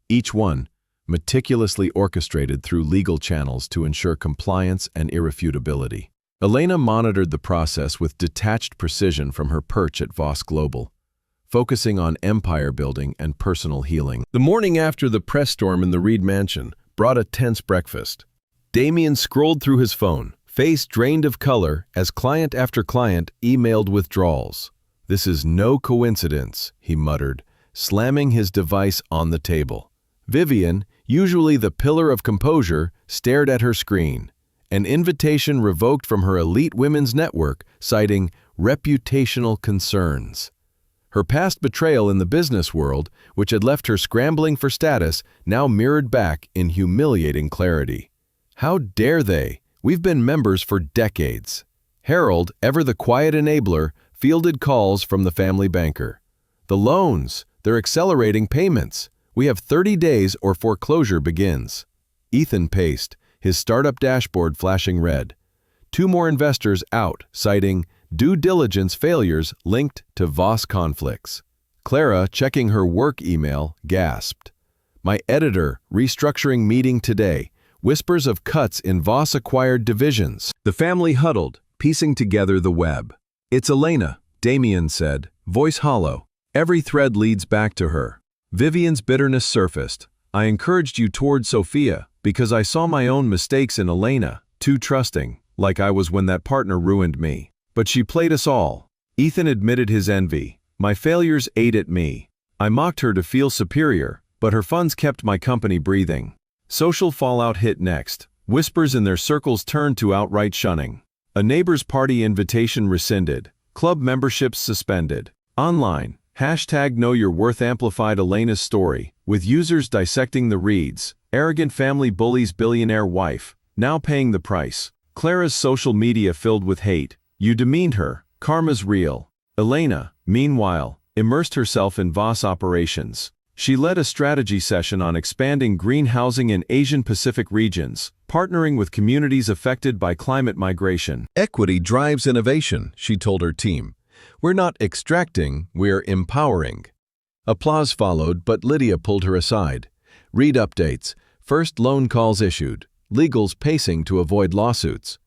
each one meticulously orchestrated through legal channels to ensure compliance and irrefutability. Elena monitored the process with detached precision from her perch at Voss Global, focusing on empire building and personal healing. The morning after the press storm in the Reed mansion brought a tense breakfast. Damien scrolled through his phone, face drained of color as client after client emailed withdrawals. "This is no coincidence," he muttered, slamming his device on the table. Vivian, usually the pillar of composure, stared at her screen. An invitation revoked from her elite women's network, citing reputational concerns. Her past betrayal in the business world, which had left her scrambling for status, now mirrored back in humiliating clarity. "How dare they? We've been members for decades." Harold, ever the quiet enabler, fielded calls from the family banker. "The loans, they're accelerating payments. We have 30 days or foreclosure begins." Ethan paced, his startup dashboard flashing red. 2 more investors out, citing due diligence failures linked to Voss conflicts. Clara, checking her work email, gasped. "My editor, restructuring meeting today. Whispers of cuts in Voss-acquired divisions." The family huddled, piecing together the web. "It's Elena," Damien said, voice hollow. Every thread leads back to her. Vivian's bitterness surfaced. "I encouraged you toward Sophia because I saw my own mistakes in Elena, too trusting, like I was when that partner ruined me. But she played us all." Ethan admitted his envy. "My failures ate at me. I mocked her to feel superior, but her funds kept my company breathing." Social fallout hit next. Whispers in their circles turned to outright shunning. A neighbor's party invitation rescinded. Club memberships suspended. Online, #KnowYourWorth amplified Elena's story, with users dissecting the reads. Arrogant family bullies billionaire wife, now paying the price. Clara's social media filled with hate. "You demeaned her. Karma's real." Elena, meanwhile, immersed herself in Voss operations. She led a strategy session on expanding green housing in Asian Pacific regions, partnering with communities affected by climate migration. "Equity drives innovation," she told her team. "We're not extracting, we're empowering." Applause followed, but Lydia pulled her aside. Read updates. First loan calls issued. Legals pacing to avoid lawsuits.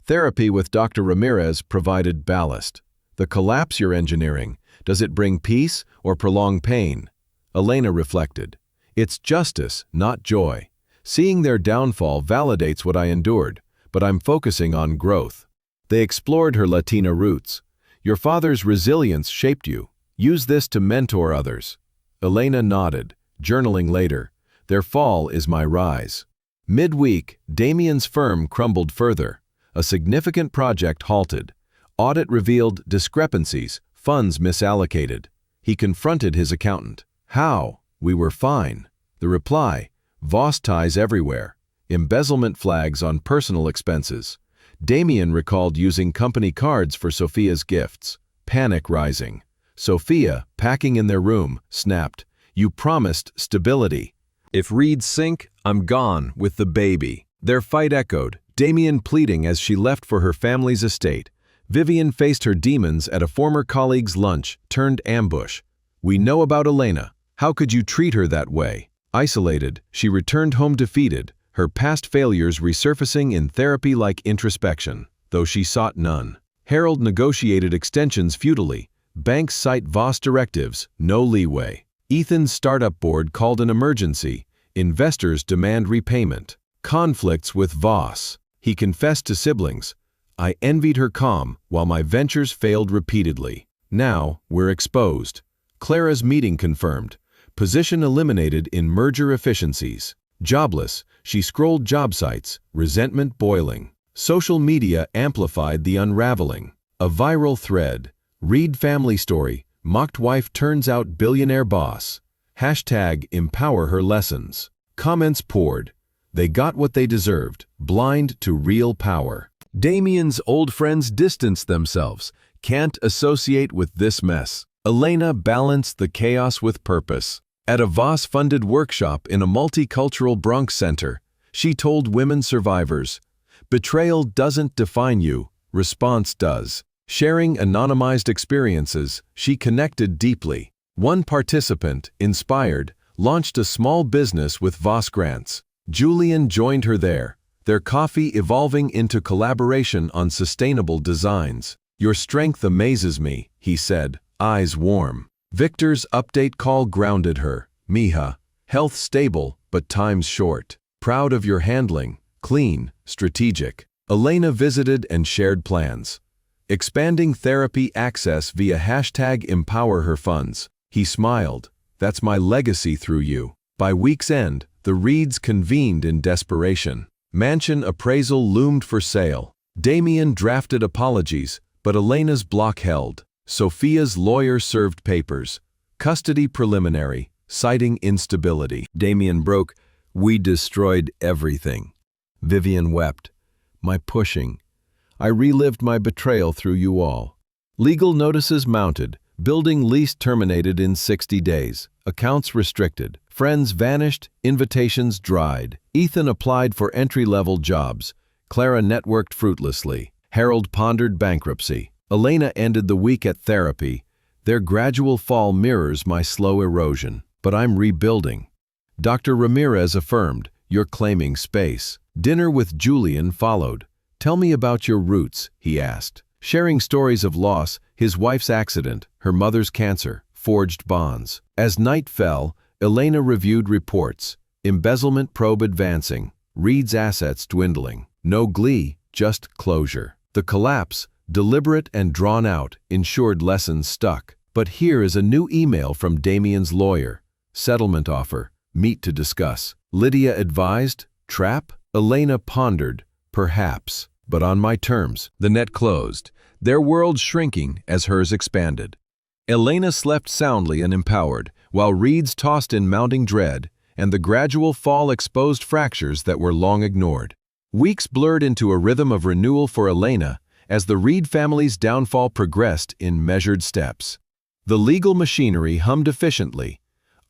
Therapy with Dr. Ramirez provided ballast. The collapse you're engineering, does it bring peace or prolong pain? Elena reflected. "It's justice, not joy. Seeing their downfall validates what I endured, but I'm focusing on growth." They explored her Latina roots. "Your father's resilience shaped you. Use this to mentor others." Elena nodded, journaling later. "Their fall is my rise." Midweek, Damien's firm crumbled further. A significant project halted. Audit revealed discrepancies, funds misallocated. He confronted his accountant. How? We were fine. The reply, Voss ties everywhere. Embezzlement flags on personal expenses. Damien recalled using company cards for Sophia's gifts. Panic rising. Sophia, packing in their room, snapped, "You promised stability. If Reeds sink, I'm gone with the baby." Their fight echoed, Damien pleading as she left for her family's estate. Vivian faced her demons at a former colleague's lunch, turned ambush. "We know about Elena. How could you treat her that way?" Isolated, she returned home defeated, her past failures resurfacing in therapy-like introspection, though she sought none. Harold negotiated extensions futilely. Banks cite Voss directives, no leeway. Ethan's startup board called an emergency. Investors demand repayment. Conflicts with Voss. He confessed to siblings, "I envied her calm while my ventures failed repeatedly. Now we're exposed." Clara's meeting confirmed. Position eliminated in merger efficiencies. Jobless, she scrolled job sites, resentment boiling. Social media amplified the unraveling. A viral thread. Read family story, mocked wife turns out billionaire boss. Hashtag empower her lessons. Comments poured. They got what they deserved, blind to real power. Damien's old friends distanced themselves. Can't associate with this mess. Elena balanced the chaos with purpose. At a Voss-funded workshop in a multicultural Bronx center, she told women survivors, "Betrayal doesn't define you, response does." Sharing anonymized experiences, she connected deeply. One participant, inspired, launched a small business with Voss grants. Julian joined her there, their coffee evolving into collaboration on sustainable designs. "Your strength amazes me," he said, eyes warm. Victor's update call grounded her. "Mija, health stable, but time's short. Proud of your handling, clean, strategic." Elena visited and shared plans. Expanding therapy access via hashtag empower her funds. He smiled. "That's my legacy through you." By week's end, the Reeds convened in desperation. Mansion appraisal loomed for sale. Damien drafted apologies, but Elena's block held. Sophia's lawyer served papers. Custody preliminary, citing instability. Damien broke, "We destroyed everything." Vivian wept. "My pushing. I relived my betrayal through you all." Legal notices mounted. Building lease terminated in 60 days. Accounts restricted. Friends vanished. Invitations dried. Ethan applied for entry-level jobs. Clara networked fruitlessly. Harold pondered bankruptcy. Elena ended the week at therapy. "Their gradual fall mirrors my slow erosion. But I'm rebuilding." Dr. Ramirez affirmed, "You're claiming space." Dinner with Julian followed. "Tell me about your roots," he asked. Sharing stories of loss, his wife's accident, her mother's cancer, forged bonds. As night fell, Elena reviewed reports. Embezzlement probe advancing. Reed's assets dwindling. No glee, just closure. The collapse, deliberate and drawn out, ensured lessons stuck. But here is a new email from Damien's lawyer. Settlement offer. Meet to discuss. Lydia advised. Trap? Elena pondered. Perhaps. But on my terms. The net closed, their world shrinking as hers expanded. Elena slept soundly and empowered, while Reeds tossed in mounting dread, and the gradual fall exposed fractures that were long ignored. Weeks blurred into a rhythm of renewal for Elena as the Reed family's downfall progressed in measured steps. The legal machinery hummed efficiently,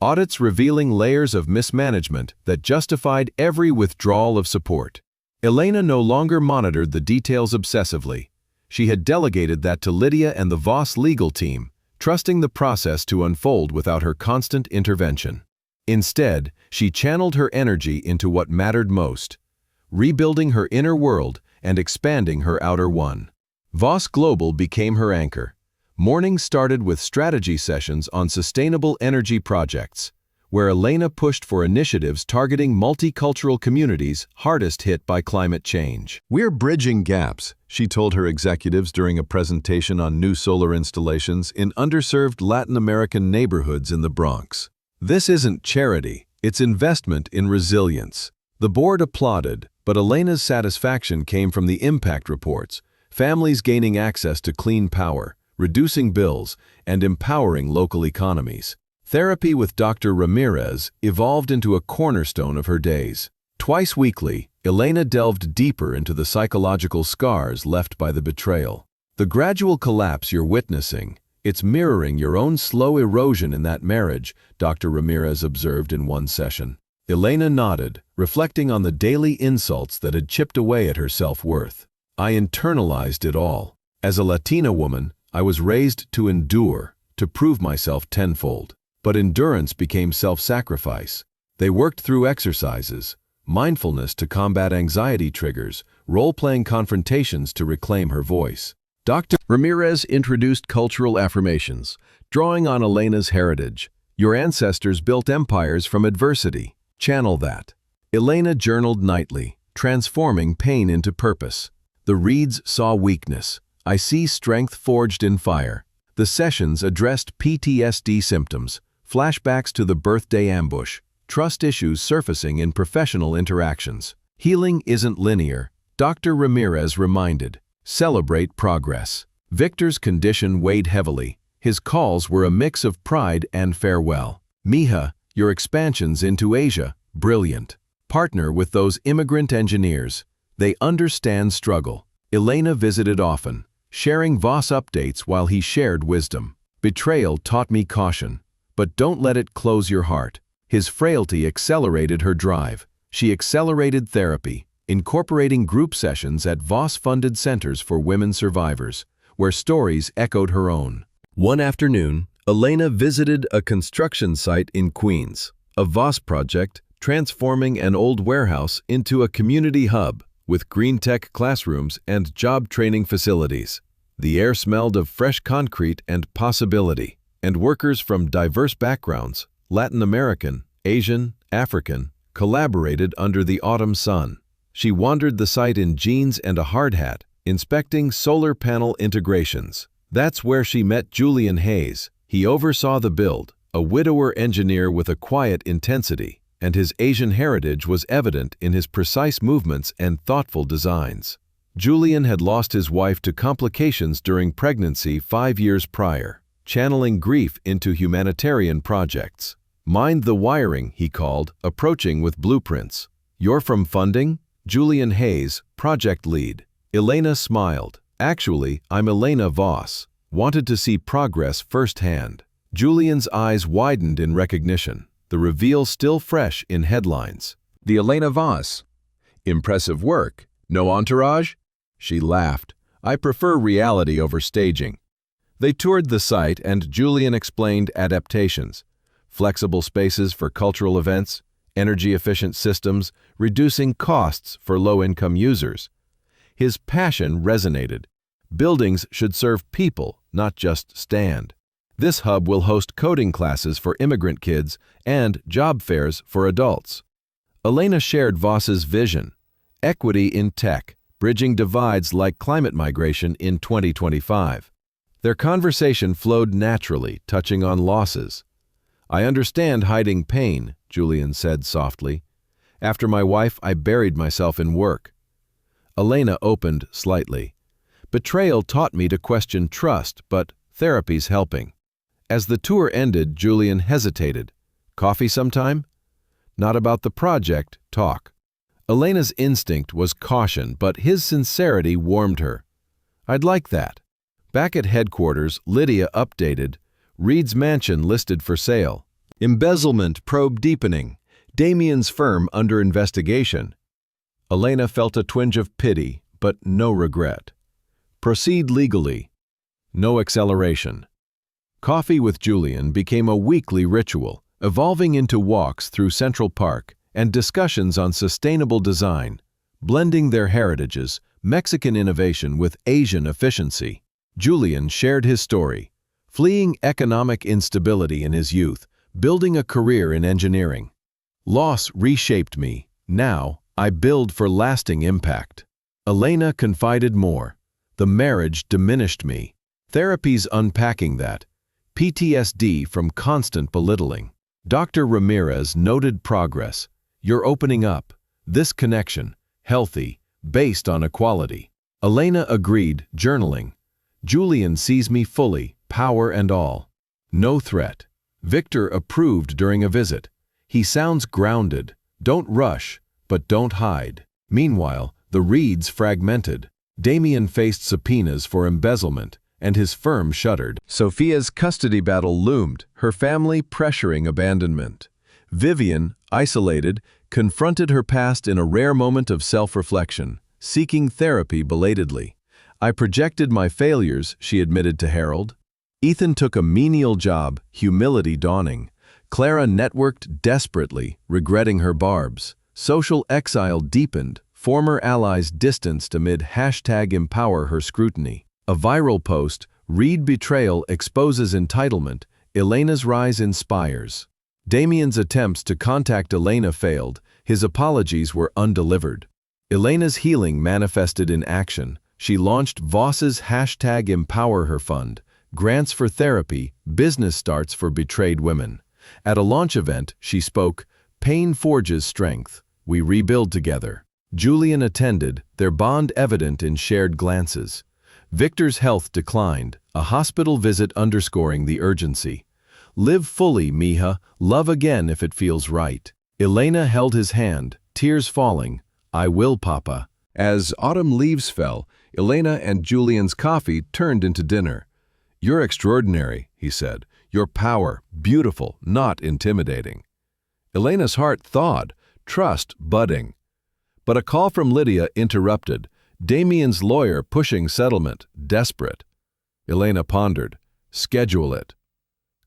audits revealing layers of mismanagement that justified every withdrawal of support. Elena no longer monitored the details obsessively. She had delegated that to Lydia and the Voss legal team, trusting the process to unfold without her constant intervention. Instead, she channeled her energy into what mattered most, rebuilding her inner world and expanding her outer one. Voss Global became her anchor. Mornings started with strategy sessions on sustainable energy projects, where Elena pushed for initiatives targeting multicultural communities hardest hit by climate change. "We're bridging gaps," she told her executives during a presentation on new solar installations in underserved Latin American neighborhoods in the Bronx. "This isn't charity, it's investment in resilience." The board applauded, but Elena's satisfaction came from the impact reports, families gaining access to clean power, reducing bills, and empowering local economies. Therapy with Dr. Ramirez evolved into a cornerstone of her days. Twice weekly, Elena delved deeper into the psychological scars left by the betrayal. The gradual collapse you're witnessing, it's mirroring your own slow erosion in that marriage, Dr. Ramirez observed in one session. Elena nodded, reflecting on the daily insults that had chipped away at her self-worth. I internalized it all. As a Latina woman, I was raised to endure, to prove myself tenfold. But endurance became self-sacrifice. They worked through exercises, mindfulness to combat anxiety triggers, role-playing confrontations to reclaim her voice. Dr. Ramirez introduced cultural affirmations, drawing on Elena's heritage. Your ancestors built empires from adversity. Channel that. Elena journaled nightly, transforming pain into purpose. The reads saw weakness. I see strength forged in fire. The sessions addressed PTSD symptoms, flashbacks to the birthday ambush, trust issues surfacing in professional interactions. Healing isn't linear, Dr. Ramirez reminded. Celebrate progress. Victor's condition weighed heavily. His calls were a mix of pride and farewell. Mija, your expansions into Asia, brilliant. Partner with those immigrant engineers. They understand struggle. Elena visited often, sharing Voss updates while he shared wisdom. Betrayal taught me caution, but don't let it close your heart. His frailty accelerated her drive. She accelerated therapy, incorporating group sessions at Voss-funded centers for women survivors, where stories echoed her own. One afternoon, Elena visited a construction site in Queens, a Voss project transforming an old warehouse into a community hub with green tech classrooms and job training facilities. The air smelled of fresh concrete and possibility, and workers from diverse backgrounds, Latin American, Asian, African, collaborated under the autumn sun. She wandered the site in jeans and a hard hat, inspecting solar panel integrations. That's where she met Julian Hayes. He oversaw the build, a widower engineer with a quiet intensity, and his Asian heritage was evident in his precise movements and thoughtful designs. Julian had lost his wife to complications during pregnancy 5 years prior, channeling grief into humanitarian projects. Mind the wiring, he called, approaching with blueprints. You're from funding? Julian Hayes, project lead. Elena smiled. Actually, I'm Elena Voss. Wanted to see progress firsthand. Julian's eyes widened in recognition, the reveal still fresh in headlines. The Elena Voss. Impressive work. No entourage? She laughed. I prefer reality over staging. They toured the site and Julian explained adaptations. Flexible spaces for cultural events, energy-efficient systems, reducing costs for low-income users. His passion resonated. Buildings should serve people, not just stand. This hub will host coding classes for immigrant kids and job fairs for adults. Elena shared Voss's vision. Equity in tech, bridging divides like climate migration in 2025. Their conversation flowed naturally, touching on losses. I understand hiding pain, Julian said softly. After my wife, I buried myself in work. Elena opened slightly. Betrayal taught me to question trust, but therapy's helping. As the tour ended, Julian hesitated. Coffee sometime? Not about the project, talk. Elena's instinct was caution, but his sincerity warmed her. I'd like that. Back at headquarters, Lydia updated. Reed's mansion listed for sale. Embezzlement probe deepening. Damien's firm under investigation. Elena felt a twinge of pity, but no regret. Proceed legally. No acceleration. Coffee with Julian became a weekly ritual, evolving into walks through Central Park and discussions on sustainable design, blending their heritages, Mexican innovation with Asian efficiency. Julian shared his story, fleeing economic instability in his youth, building a career in engineering. Loss reshaped me. Now, I build for lasting impact. Elena confided more. The marriage diminished me. Therapy's unpacking that. PTSD from constant belittling. Dr. Ramirez noted progress. You're opening up. This connection, healthy, based on equality. Elena agreed, journaling. Julian sees me fully, power and all. No threat. Victor approved during a visit. He sounds grounded. Don't rush, but don't hide. Meanwhile, the reeds fragmented. Damien faced subpoenas for embezzlement, and his firm shuddered. Sophia's custody battle loomed, her family pressuring abandonment. Vivian, isolated, confronted her past in a rare moment of self-reflection, seeking therapy belatedly. I projected my failures, she admitted to Harold. Ethan took a menial job, humility dawning. Clara networked desperately, regretting her barbs. Social exile deepened, former allies distanced amid #empower her scrutiny. A viral post, "Read Betrayal exposes entitlement, Elena's rise inspires." Damien's attempts to contact Elena failed, his apologies were undelivered. Elena's healing manifested in action. She launched Voss's #Empower Her Fund, grants for therapy, business starts for betrayed women. At a launch event, she spoke, "Pain forges strength. We rebuild together." Julian attended, their bond evident in shared glances. Victor's health declined, a hospital visit underscoring the urgency. "Live fully, mija, love again if it feels right." Elena held his hand, tears falling. "I will, Papa." As autumn leaves fell, Elena and Julian's coffee turned into dinner. "You're extraordinary," he said. "Your power, beautiful, not intimidating." Elena's heart thawed, trust budding. But a call from Lydia interrupted. Damien's lawyer pushing settlement, desperate. Elena pondered. Schedule it.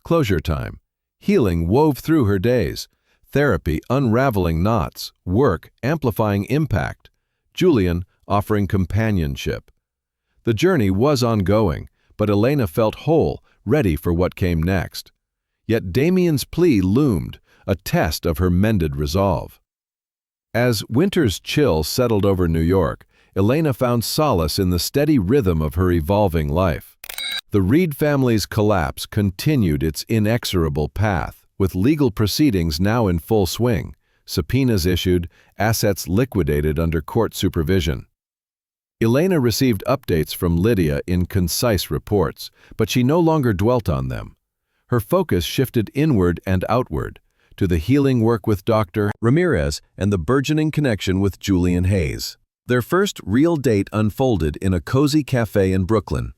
Closure time. Healing wove through her days. Therapy unraveling knots. Work amplifying impact. Julian offering companionship. The journey was ongoing, but Elena felt whole, ready for what came next. Yet Damien's plea loomed, a test of her mended resolve. As winter's chill settled over New York, Elena found solace in the steady rhythm of her evolving life. The Reed family's collapse continued its inexorable path, with legal proceedings now in full swing, subpoenas issued, assets liquidated under court supervision. Elena received updates from Lydia in concise reports, but she no longer dwelt on them. Her focus shifted inward and outward, to the healing work with Dr. Ramirez and the burgeoning connection with Julian Hayes. Their first real date unfolded in a cozy cafe in Brooklyn,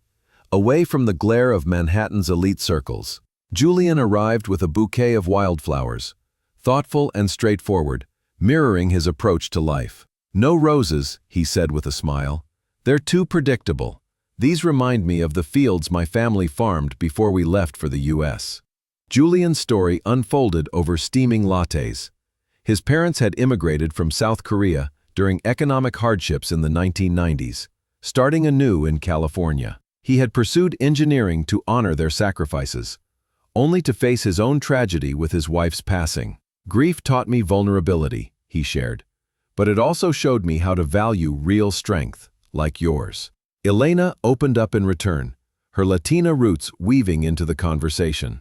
away from the glare of Manhattan's elite circles. Julian arrived with a bouquet of wildflowers, thoughtful and straightforward, mirroring his approach to life. "No roses," he said with a smile. "They're too predictable. These remind me of the fields my family farmed before we left for the U.S." Julian's story unfolded over steaming lattes. His parents had immigrated from South Korea during economic hardships in the 1990s, starting anew in California. He had pursued engineering to honor their sacrifices, only to face his own tragedy with his wife's passing. "Grief taught me vulnerability," he shared, "but it also showed me how to value real strength, like yours." Elena opened up in return, her Latina roots weaving into the conversation.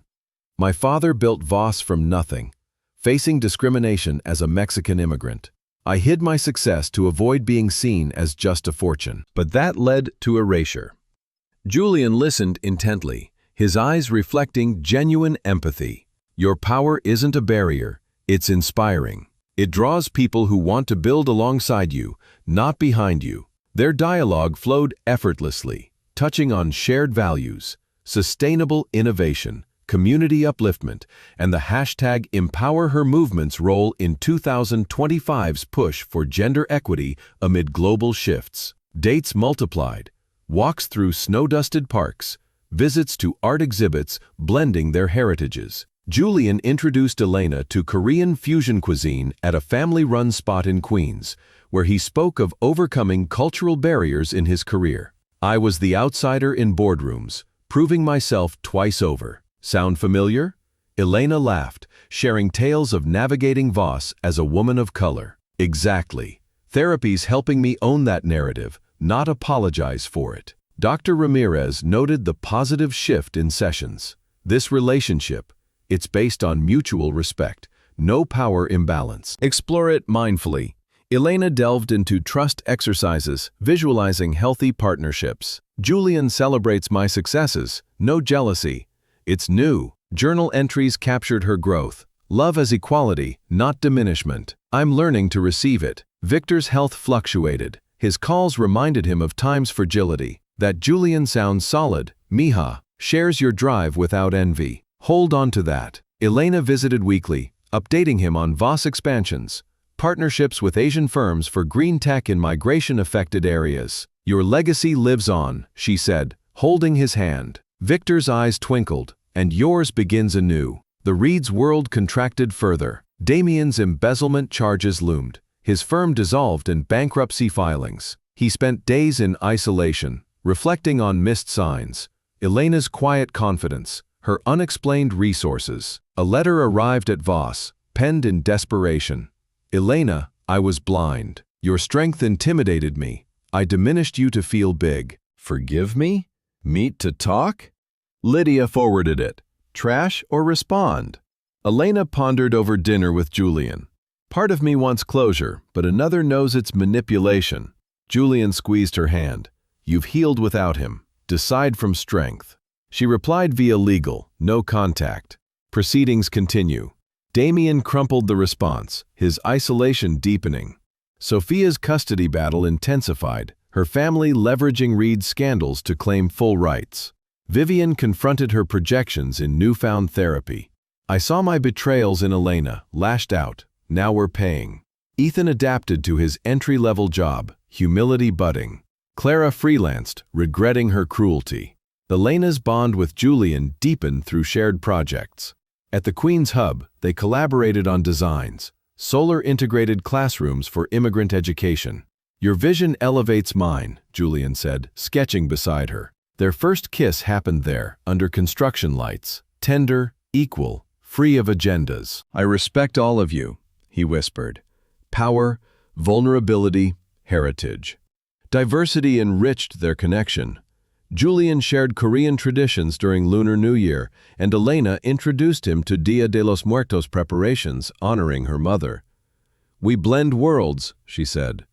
"My father built Voss from nothing, facing discrimination as a Mexican immigrant. I hid my success to avoid being seen as just a fortune, but that led to erasure." Julian listened intently, his eyes reflecting genuine empathy. "Your power isn't a barrier, it's inspiring. It draws people who want to build alongside you, not behind you." Their dialogue flowed effortlessly, touching on shared values, sustainable innovation, community upliftment, and the #Empower Her movement's role in 2025's push for gender equity amid global shifts. Dates multiplied, walks through snow-dusted parks, visits to art exhibits blending their heritages. Julian introduced Elena to Korean fusion cuisine at a family-run spot in Queens, where he spoke of overcoming cultural barriers in his career. "I was the outsider in boardrooms, proving myself twice over. Sound familiar?" Elena laughed, sharing tales of navigating Voss as a woman of color. "Exactly. Therapy's helping me own that narrative, not apologize for it." Dr. Ramirez noted the positive shift in sessions. "This relationship, it's based on mutual respect, no power imbalance. Explore it mindfully. Elena delved into trust exercises, visualizing healthy partnerships. Julian celebrates my successes, no jealousy. It's new. Journal entries captured her growth. Love as equality, not diminishment. I'm learning to receive it. Victor's health fluctuated. His calls reminded him of time's fragility. That Julian sounds solid. Mija, shares your drive without envy. Hold on to that. Elena visited weekly, updating him on Voss expansions. Partnerships with Asian firms for green tech in migration-affected areas. Your legacy lives on, she said, holding his hand. Victor's eyes twinkled, and yours begins anew. The Reed's world contracted further. Damien's embezzlement charges loomed. His firm dissolved in bankruptcy filings. He spent days in isolation, reflecting on missed signs. Elena's quiet confidence, her unexplained resources. A letter arrived at Voss, penned in desperation. Elena, I was blind. Your strength intimidated me. I diminished you to feel big. Forgive me? Meet to talk? Lydia forwarded it. Trash or respond? Elena pondered over dinner with Julian. Part of me wants closure, but another knows it's manipulation. Julian squeezed her hand. You've healed without him. Decide from strength. She replied via legal, no contact. Proceedings continue. Damien crumpled the response, his isolation deepening. Sophia's custody battle intensified, her family leveraging Reed's scandals to claim full rights. Vivian confronted her projections in newfound therapy. I saw my betrayals in Elena, lashed out. Now we're paying. Ethan adapted to his entry-level job, humility budding. Clara freelanced, regretting her cruelty. Elena's bond with Julian deepened through shared projects. At the Queen's Hub, they collaborated on designs, solar-integrated classrooms for immigrant education. Your vision elevates mine, Julian said, sketching beside her. Their first kiss happened there, under construction lights, tender, equal, free of agendas. I respect all of you, he whispered. Power, vulnerability, heritage. Diversity enriched their connection. Julian shared Korean traditions during Lunar New Year, and Elena introduced him to Dia de los Muertos preparations, honoring her mother. We blend worlds, she said.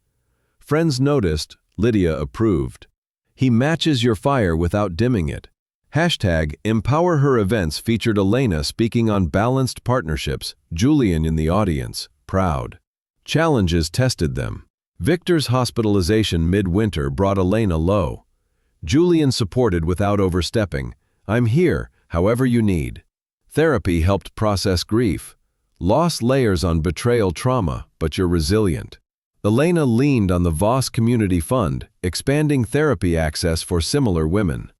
Friends noticed, Lydia approved. He matches your fire without dimming it. Hashtag Empower Her events featured Elena speaking on balanced partnerships, Julian in the audience, proud. Challenges tested them. Victor's hospitalization midwinter brought Elena low. Julian supported without overstepping. I'm here, however you need. Therapy helped process grief. Loss layers on betrayal trauma, but you're resilient. Elena leaned on the Voss Community Fund, expanding therapy access for similar women.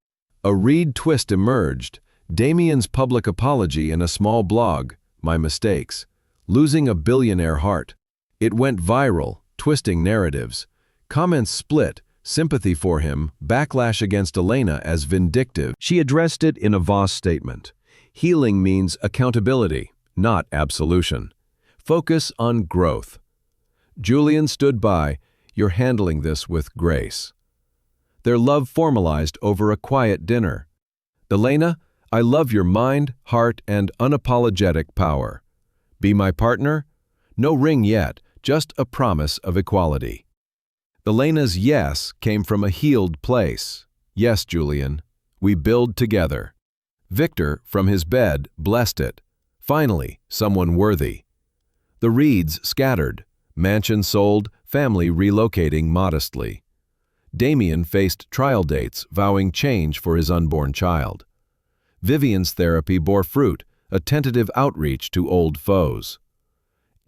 A Reed twist emerged, Damien's public apology in a small blog, My Mistakes, losing a billionaire heart. It went viral, twisting narratives. Comments split, sympathy for him, backlash against Elena as vindictive. She addressed it in a Voss statement. Healing means accountability, not absolution. Focus on growth. Julian stood by, you're handling this with grace. Their love formalized over a quiet dinner. Elena, I love your mind, heart, and unapologetic power. Be my partner? No ring yet, just a promise of equality. Elena's yes came from a healed place. Yes, Julian, we build together. Victor, from his bed, blessed it. Finally, someone worthy. The Reeds scattered, mansion sold, family relocating modestly. Damien faced trial dates, vowing change for his unborn child. Vivian's therapy bore fruit, a tentative outreach to old foes.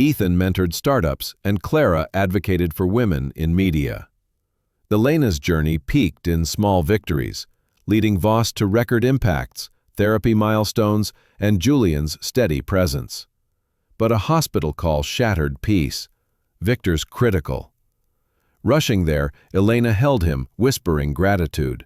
Ethan mentored startups, and Clara advocated for women in media. Elena's journey peaked in small victories, leading Voss to record impacts, therapy milestones, and Julian's steady presence. But a hospital call shattered peace. Victor's critical. Rushing there, Elena held him, whispering gratitude.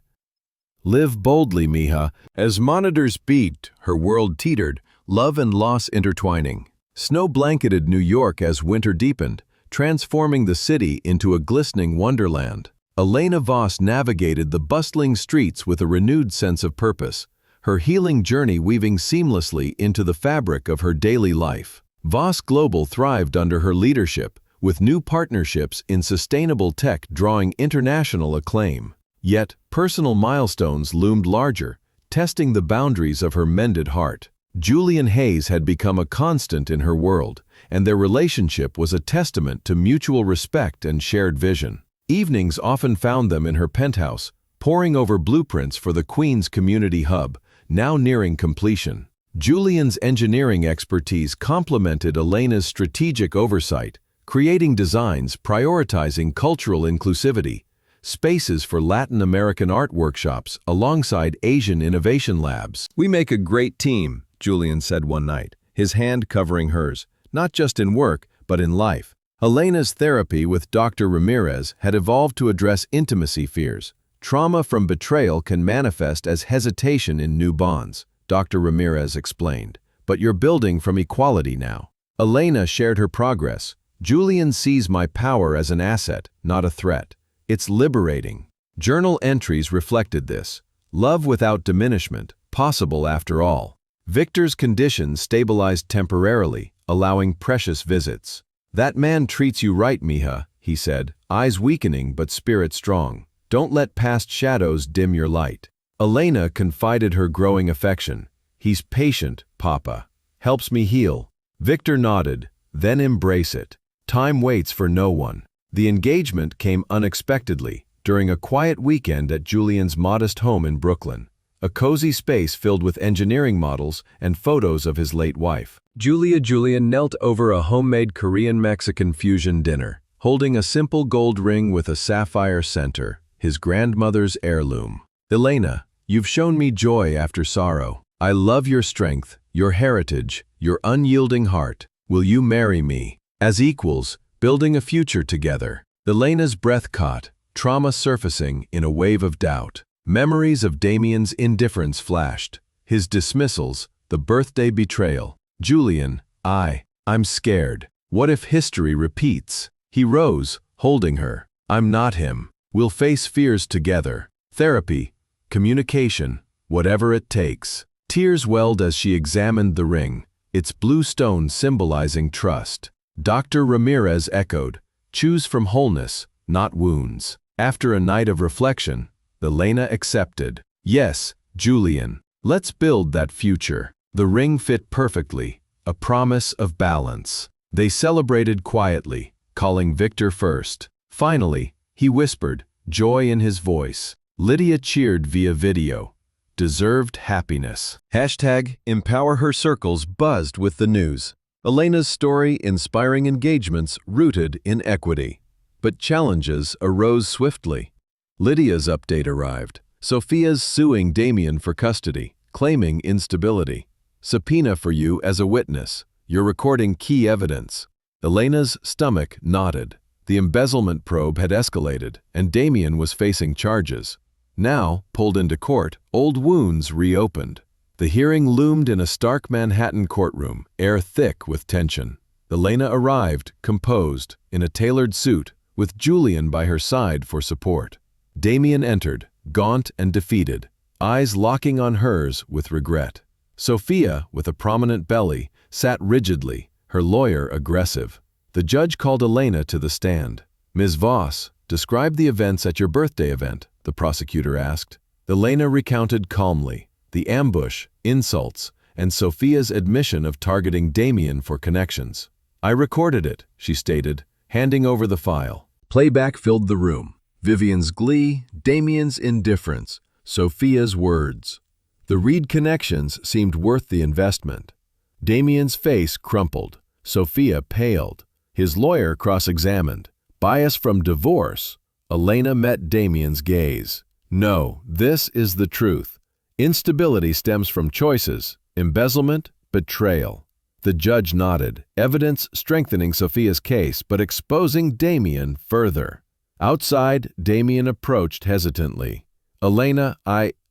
Live boldly, Mija. As monitors beat, her world teetered, love and loss intertwining. Snow blanketed New York as winter deepened, transforming the city into a glistening wonderland. Elena Voss navigated the bustling streets with a renewed sense of purpose, her healing journey weaving seamlessly into the fabric of her daily life. Voss Global thrived under her leadership, with new partnerships in sustainable tech drawing international acclaim. Yet, personal milestones loomed larger, testing the boundaries of her mended heart. Julian Hayes had become a constant in her world, and their relationship was a testament to mutual respect and shared vision. Evenings often found them in her penthouse, poring over blueprints for the Queen's Community Hub, now nearing completion. Julian's engineering expertise complemented Elena's strategic oversight, creating designs prioritizing cultural inclusivity, spaces for Latin American art workshops alongside Asian innovation labs. "We make a great team," Julian said one night, his hand covering hers, not just in work, but in life. Elena's therapy with Dr. Ramirez had evolved to address intimacy fears. Trauma from betrayal can manifest as hesitation in new bonds, Dr. Ramirez explained, but you're building from equality now. Elena shared her progress. "Julian sees my power as an asset, not a threat. It's liberating." Journal entries reflected this. Love without diminishment, possible after all. Victor's condition stabilized temporarily, allowing precious visits. "That man treats you right, mija," he said, eyes weakening but spirit strong. "Don't let past shadows dim your light." Elena confided her growing affection. "He's patient, Papa. Helps me heal." Victor nodded, "Then embrace it. Time waits for no one." The engagement came unexpectedly, during a quiet weekend at Julian's modest home in Brooklyn, a cozy space filled with engineering models and photos of his late wife. Julian knelt over a homemade Korean-Mexican fusion dinner, holding a simple gold ring with a sapphire center, his grandmother's heirloom. "Elena, you've shown me joy after sorrow. I love your strength, your heritage, your unyielding heart. Will you marry me? As equals, building a future together." Elena's breath caught, trauma surfacing in a wave of doubt. Memories of Damien's indifference flashed, his dismissals, the birthday betrayal. "Julian, I'm scared. What if history repeats?" He rose, holding her. "I'm not him. We'll face fears together. Therapy, communication, whatever it takes." Tears welled as she examined the ring, its blue stone symbolizing trust. Dr. Ramirez echoed, "Choose from wholeness, not wounds." After a night of reflection, Elena accepted. "Yes, Julian, let's build that future." The ring fit perfectly, a promise of balance. They celebrated quietly, calling Victor first. Finally, he whispered, joy in his voice. Lydia cheered via video. Deserved happiness. #Empower Her Circles buzzed with the news. Elena's story inspiring engagements rooted in equity. But challenges arose swiftly. Lydia's update arrived. Sophia's suing Damien for custody, claiming instability. "Subpoena for you as a witness. You're recording key evidence." Elena's stomach nodded. The embezzlement probe had escalated, and Damien was facing charges. Now, pulled into court, old wounds reopened. The hearing loomed in a stark Manhattan courtroom, air thick with tension. Elena arrived, composed, in a tailored suit, with Julian by her side for support. Damien entered, gaunt and defeated, eyes locking on hers with regret. Sophia, with a prominent belly, sat rigidly, her lawyer aggressive. The judge called Elena to the stand. "Ms. Voss, describe the events at your birthday event," the prosecutor asked. Elena recounted calmly, the ambush, insults, and Sophia's admission of targeting Damien for connections. "I recorded it," she stated, handing over the file. Playback filled the room. Vivian's glee, Damien's indifference, Sophia's words. The Reed connections seemed worth the investment. Damien's face crumpled. Sophia paled. His lawyer cross-examined. Bias from divorce. Elena met Damien's gaze. "No, this is the truth. Instability stems from choices, embezzlement, betrayal." The judge nodded, evidence strengthening Sophia's case but exposing Damien further. Outside, Damien approached hesitantly. "Elena,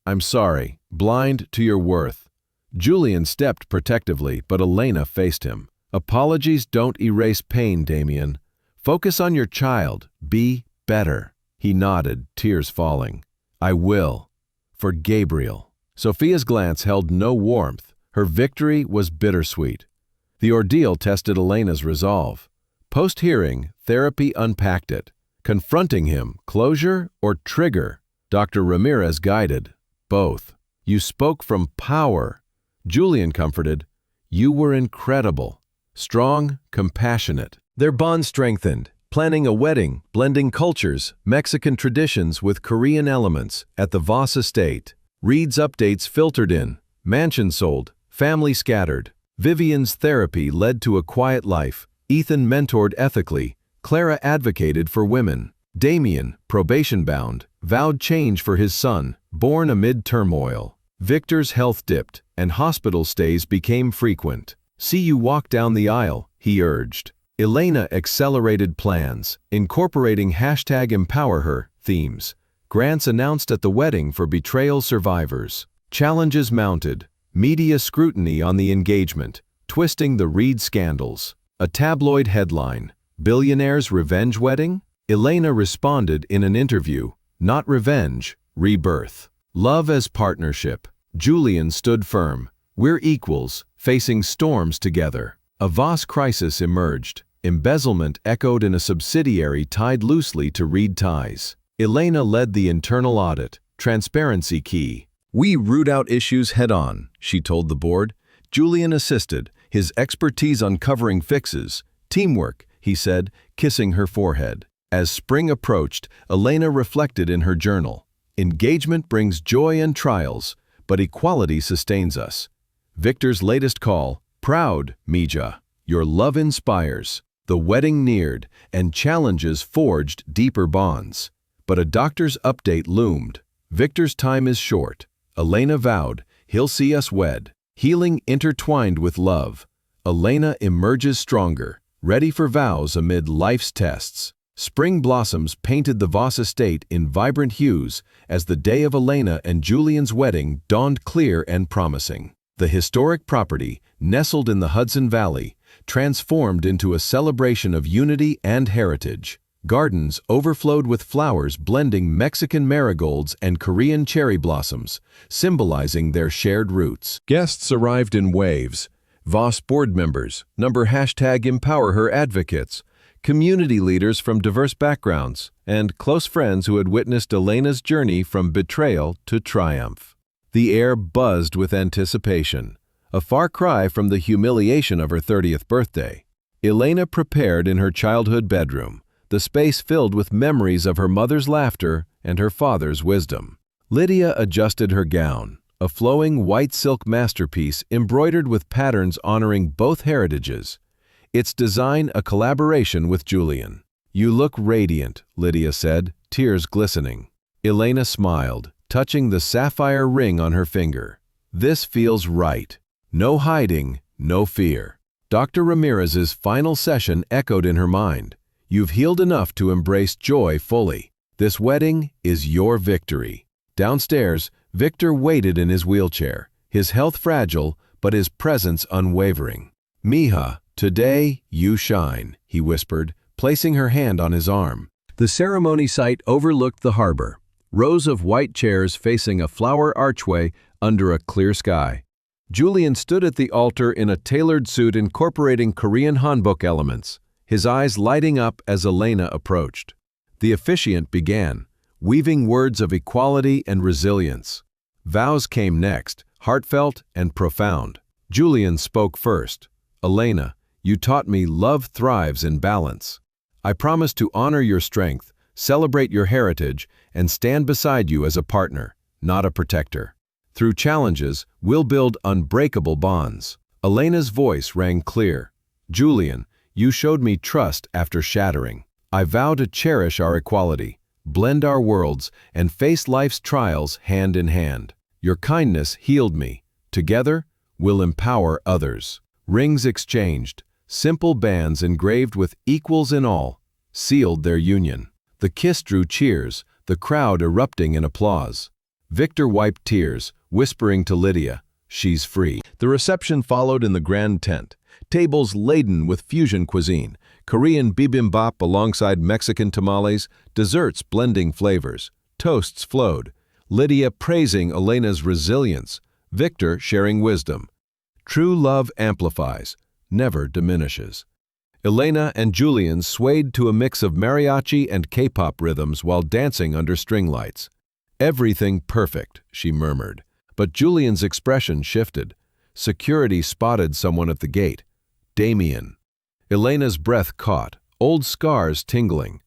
I'm sorry, blind to your worth." Julian stepped protectively, but Elena faced him. "Apologies don't erase pain, Damien. Focus on your child. Be better." He nodded, tears falling. "I will. For Gabriel." Sophia's glance held no warmth. Her victory was bittersweet. The ordeal tested Elena's resolve. Post-hearing, therapy unpacked it. Confronting him, closure or trigger? Dr. Ramirez guided. Both. You spoke from power. Julian comforted. You were incredible. Strong, compassionate. Their bond strengthened, planning a wedding, blending cultures, Mexican traditions with Korean elements at the Voss estate. Reed's updates filtered in. Mansion sold, family scattered. Vivian's therapy led to a quiet life. Ethan mentored ethically. Clara advocated for women. Damien, probation-bound, vowed change for his son, born amid turmoil. Victor's health dipped, and hospital stays became frequent. See you walk down the aisle, he urged. Elena accelerated plans, incorporating #EmpowerHer themes. Grants announced at the wedding for betrayal survivors. Challenges mounted. Media scrutiny on the engagement, twisting the Reed scandals. A tabloid headline, Billionaire's Revenge Wedding? Elena responded in an interview, not revenge, rebirth. Love as partnership. Julian stood firm. We're equals, facing storms together. A Voss crisis emerged. Embezzlement echoed in a subsidiary tied loosely to Reed ties. Elena led the internal audit, transparency key. We root out issues head-on, she told the board. Julian assisted, his expertise uncovering fixes. Teamwork, he said, kissing her forehead. As spring approached, Elena reflected in her journal. Engagement brings joy and trials, but equality sustains us. Victor's latest call, proud, Mija. Your love inspires. The wedding neared, and challenges forged deeper bonds. But a doctor's update loomed. Victor's time is short. Elena vowed, he'll see us wed. Healing intertwined with love. Elena emerges stronger, ready for vows amid life's tests. Spring blossoms painted the Voss estate in vibrant hues as the day of Elena and Julian's wedding dawned clear and promising. The historic property, nestled in the Hudson Valley, transformed into a celebration of unity and heritage. Gardens overflowed with flowers blending Mexican marigolds and Korean cherry blossoms, symbolizing their shared roots. Guests arrived in waves. Voss board members, #EmpowerHer advocates, community leaders from diverse backgrounds, and close friends who had witnessed Elena's journey from betrayal to triumph. The air buzzed with anticipation, a far cry from the humiliation of her 30th birthday. Elena prepared in her childhood bedroom, the space filled with memories of her mother's laughter and her father's wisdom. Lydia adjusted her gown, a flowing white silk masterpiece embroidered with patterns honoring both heritages. Its design a collaboration with Julian. You look radiant, Lydia said, tears glistening. Elena smiled, touching the sapphire ring on her finger. This feels right. No hiding, no fear. Dr. Ramirez's final session echoed in her mind. You've healed enough to embrace joy fully. This wedding is your victory. Downstairs, Victor waited in his wheelchair, his health fragile, but his presence unwavering. Mija, today you shine, he whispered, placing her hand on his arm. The ceremony site overlooked the harbor, rows of white chairs facing a flower archway under a clear sky. Julian stood at the altar in a tailored suit incorporating Korean hanbok elements, his eyes lighting up as Elena approached. The officiant began, weaving words of equality and resilience. Vows came next, heartfelt and profound. Julian spoke first. Elena, you taught me love thrives in balance. I promise to honor your strength, celebrate your heritage, and stand beside you as a partner, not a protector. Through challenges, we'll build unbreakable bonds. Elena's voice rang clear. Julian, you showed me trust after shattering. I vow to cherish our equality, blend our worlds, and face life's trials hand in hand. Your kindness healed me. Together, we'll empower others. Rings exchanged, simple bands engraved with equals in all, sealed their union. The kiss drew cheers, the crowd erupting in applause. Victor wiped tears, whispering to Lydia, she's free. The reception followed in the grand tent, tables laden with fusion cuisine, Korean bibimbap alongside Mexican tamales, desserts blending flavors. Toasts flowed, Lydia praising Elena's resilience, Victor sharing wisdom. True love amplifies, never diminishes. Elena and Julian swayed to a mix of mariachi and K-pop rhythms while dancing under string lights. "Everything perfect," she murmured. But Julian's expression shifted. Security spotted someone at the gate. Damien. Elena's breath caught, old scars tingling.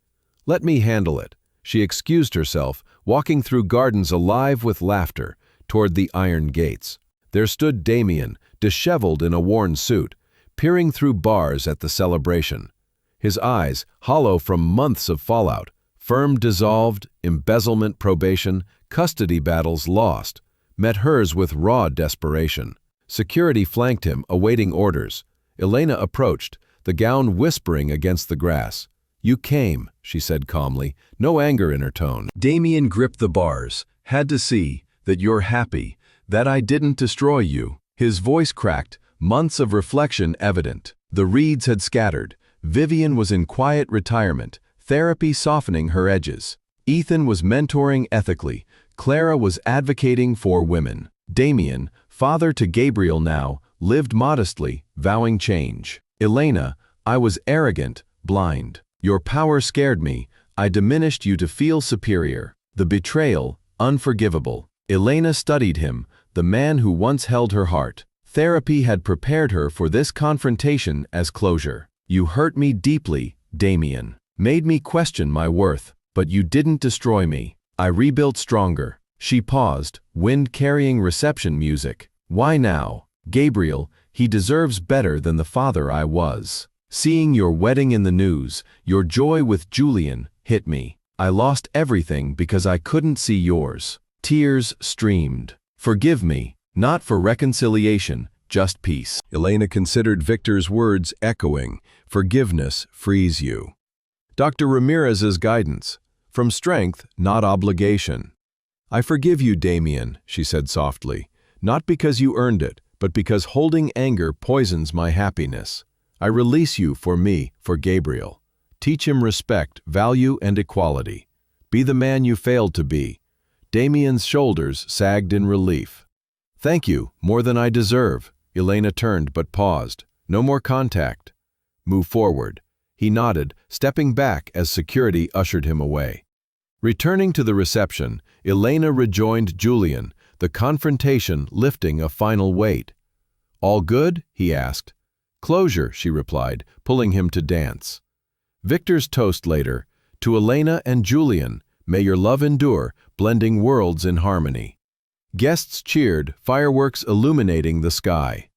"Let me handle it." She excused herself, walking through gardens alive with laughter, toward the iron gates. There stood Damien, disheveled in a worn suit, peering through bars at the celebration. His eyes, hollow from months of fallout, firm dissolved, embezzlement probation, custody battles lost, met hers with raw desperation. Security flanked him, awaiting orders. Elena approached, the gown whispering against the grass. "You came," she said calmly, no anger in her tone. Damien gripped the bars. "Had to see that you're happy, that I didn't destroy you." His voice cracked, months of reflection evident. The reeds had scattered. Vivian was in quiet retirement, therapy softening her edges. Ethan was mentoring ethically. Clara was advocating for women. Damien, father to Gabriel now, lived modestly, vowing change. Elena, "I was arrogant, blind. Your power scared me. I diminished you to feel superior." The betrayal, unforgivable. Elena studied him, the man who once held her heart. Therapy had prepared her for this confrontation as closure. "You hurt me deeply, Damien. Made me question my worth, but you didn't destroy me. I rebuilt stronger." She paused, wind-carrying reception music. "Why now? Gabriel, he deserves better than the father I was. Seeing your wedding in the news, your joy with Julian, hit me. I lost everything because I couldn't see yours." Tears streamed. "Forgive me, not for reconciliation, just peace." Elena considered Victor's words echoing, "Forgiveness frees you." Dr. Ramirez's guidance, "From strength, not obligation." "I forgive you, Damien," she said softly, "not because you earned it, but because holding anger poisons my happiness. I release you for me, for Gabriel. Teach him respect, value, and equality. Be the man you failed to be." Damien's shoulders sagged in relief. "Thank you, more than I deserve." Elena turned but paused. "No more contact." "Move forward." He nodded, stepping back as security ushered him away. Returning to the reception, Elena rejoined Julian, the confrontation lifting a final weight. "All good?" he asked. "Closure," she replied, pulling him to dance. Victor's toast later, "To Elena and Julian, may your love endure, blending worlds in harmony." Guests cheered, fireworks illuminating the sky.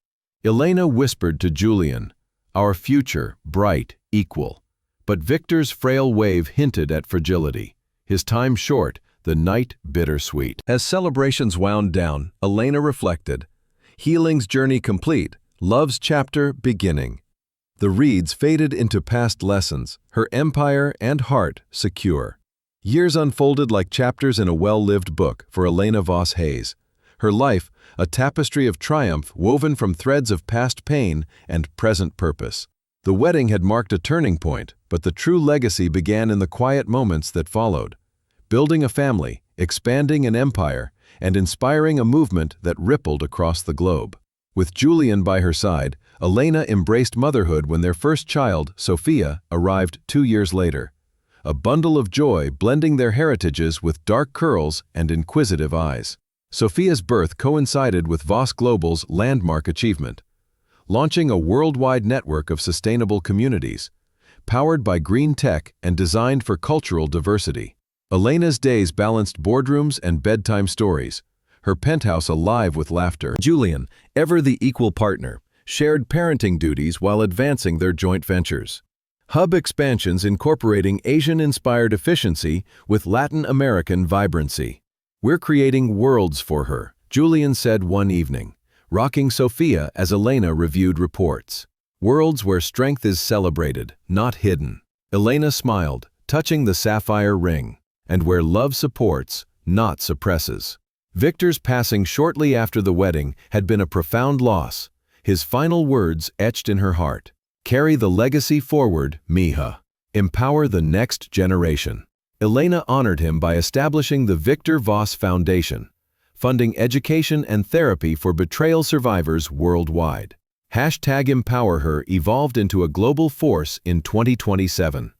Elena whispered to Julian, "Our future, bright, equal." But Victor's frail wave hinted at fragility. His time short, the night bittersweet. As celebrations wound down, Elena reflected, "Healing's journey complete, love's chapter beginning." The reeds faded into past lessons, her empire and heart secure. Years unfolded like chapters in a well-lived book for Elena Voss Hayes. Her life, a tapestry of triumph woven from threads of past pain and present purpose. The wedding had marked a turning point, but the true legacy began in the quiet moments that followed. Building a family, expanding an empire, and inspiring a movement that rippled across the globe. With Julian by her side, Elena embraced motherhood when their first child, Sophia, arrived 2 years later. A bundle of joy blending their heritages with dark curls and inquisitive eyes. Sophia's birth coincided with Voss Global's landmark achievement, launching a worldwide network of sustainable communities, powered by green tech and designed for cultural diversity. Elena's days balanced boardrooms and bedtime stories, her penthouse alive with laughter. Julian, ever the equal partner, shared parenting duties while advancing their joint ventures. Hub expansions incorporating Asian-inspired efficiency with Latin American vibrancy. "We're creating worlds for her," Julian said one evening, rocking Sophia as Elena reviewed reports. "Worlds where strength is celebrated, not hidden." Elena smiled, touching the sapphire ring. "And where love supports, not suppresses." Victor's passing shortly after the wedding had been a profound loss, his final words etched in her heart. "Carry the legacy forward, mija. Empower the next generation." Elena honored him by establishing the Victor Voss Foundation, funding education and therapy for betrayal survivors worldwide. #EmpowerHer evolved into a global force in 2027,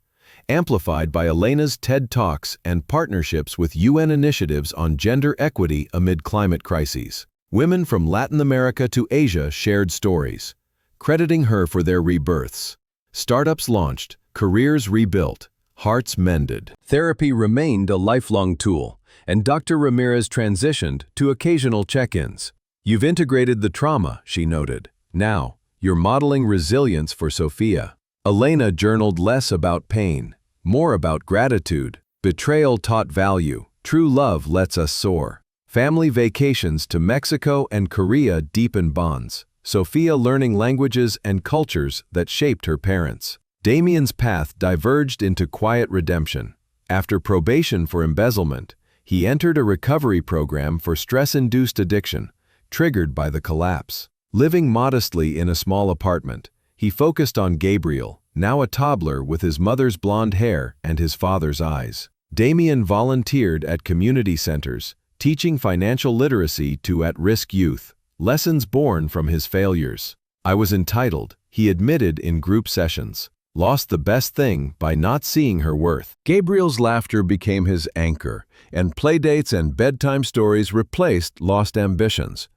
amplified by Elena's TED Talks and partnerships with UN initiatives on gender equity amid climate crises. Women from Latin America to Asia shared stories, crediting her for their rebirths. Startups launched, careers rebuilt, hearts mended. Therapy remained a lifelong tool, and Dr. Ramirez transitioned to occasional check-ins. "You've integrated the trauma," she noted. "Now, you're modeling resilience for Sophia." Elena journaled less about pain, more about gratitude. Betrayal taught value. True love lets us soar. Family vacations to Mexico and Korea deepen bonds. Sophia learning languages and cultures that shaped her parents. Damien's path diverged into quiet redemption. After probation for embezzlement, he entered a recovery program for stress-induced addiction, triggered by the collapse. Living modestly in a small apartment, he focused on Gabriel, now a toddler with his mother's blonde hair and his father's eyes. Damien volunteered at community centers, teaching financial literacy to at-risk youth, lessons born from his failures. "I was entitled," he admitted in group sessions. "Lost the best thing by not seeing her worth." Gabriel's laughter became his anchor, and playdates and bedtime stories replaced lost ambitions.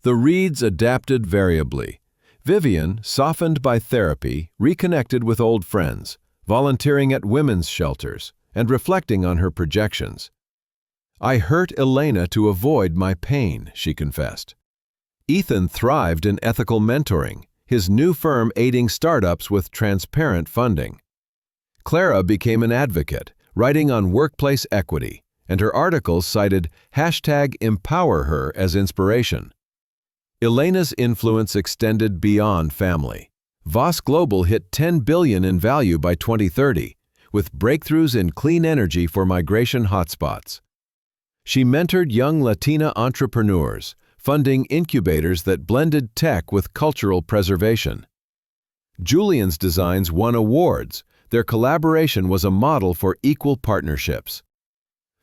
The Reeds adapted variably. Vivian, softened by therapy, reconnected with old friends, volunteering at women's shelters, and reflecting on her projections. "I hurt Elena to avoid my pain," she confessed. Ethan thrived in ethical mentoring, his new firm aiding startups with transparent funding. Clara became an advocate, writing on workplace equity, and her articles cited #EmpowerHer as inspiration. Elena's influence extended beyond family. Voss Global hit $10 billion in value by 2030, with breakthroughs in clean energy for migration hotspots. She mentored young Latina entrepreneurs, funding incubators that blended tech with cultural preservation. Julian's designs won awards. Their collaboration was a model for equal partnerships.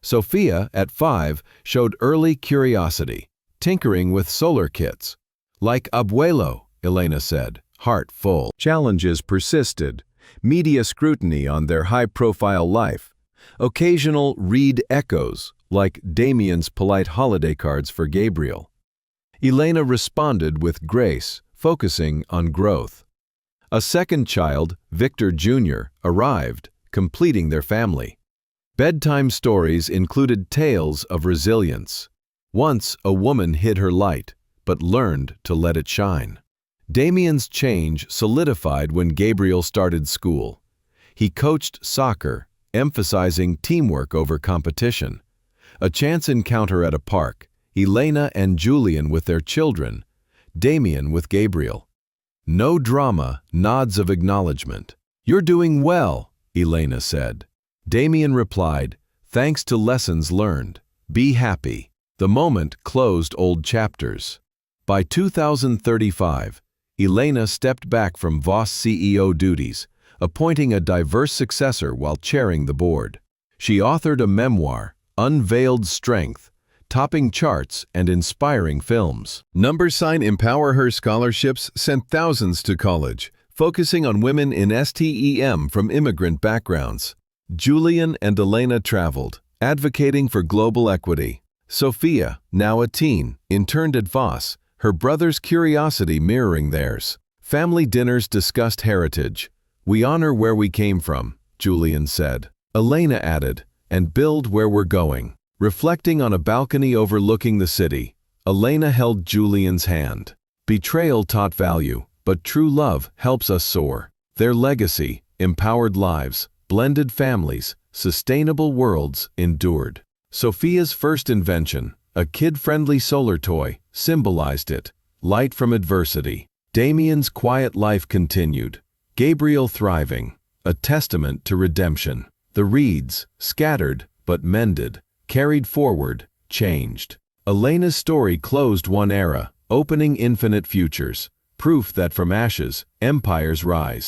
Sophia, at 5, showed early curiosity, tinkering with solar kits. "Like Abuelo," Elena said, heart full. Challenges persisted, media scrutiny on their high-profile life, occasional Reed echoes, like Damien's polite holiday cards for Gabriel. Elena responded with grace, focusing on growth. A second child, Victor Jr., arrived, completing their family. Bedtime stories included tales of resilience. Once a woman hid her light, but learned to let it shine. Damien's change solidified when Gabriel started school. He coached soccer, emphasizing teamwork over competition. A chance encounter at a park, Elena and Julian with their children, Damien with Gabriel. No drama, nods of acknowledgement. "You're doing well," Elena said. Damien replied, "Thanks to lessons learned. Be happy." The moment closed old chapters. By 2035, Elena stepped back from Voss CEO duties, appointing a diverse successor while chairing the board. She authored a memoir, Unveiled Strength, topping charts and inspiring films. #EmpowerHer scholarships sent thousands to college, focusing on women in STEM from immigrant backgrounds. Julian and Elena traveled, advocating for global equity. Sophia, now a teen, interned at Voss, her brother's curiosity mirroring theirs. Family dinners discussed heritage. "We honor where we came from," Julian said. Elena added, "and build where we're going." Reflecting on a balcony overlooking the city, Elena held Julian's hand. Betrayal taught value, but true love helps us soar. Their legacy, empowered lives, blended families, sustainable worlds endured. Sophia's first invention, a kid-friendly solar toy, symbolized it, light from adversity. Damien's quiet life continued, Gabriel thriving, a testament to redemption. The Reeds, scattered but mended, carried forward, changed. Elena's story closed one era, opening infinite futures, proof that from ashes, empires rise.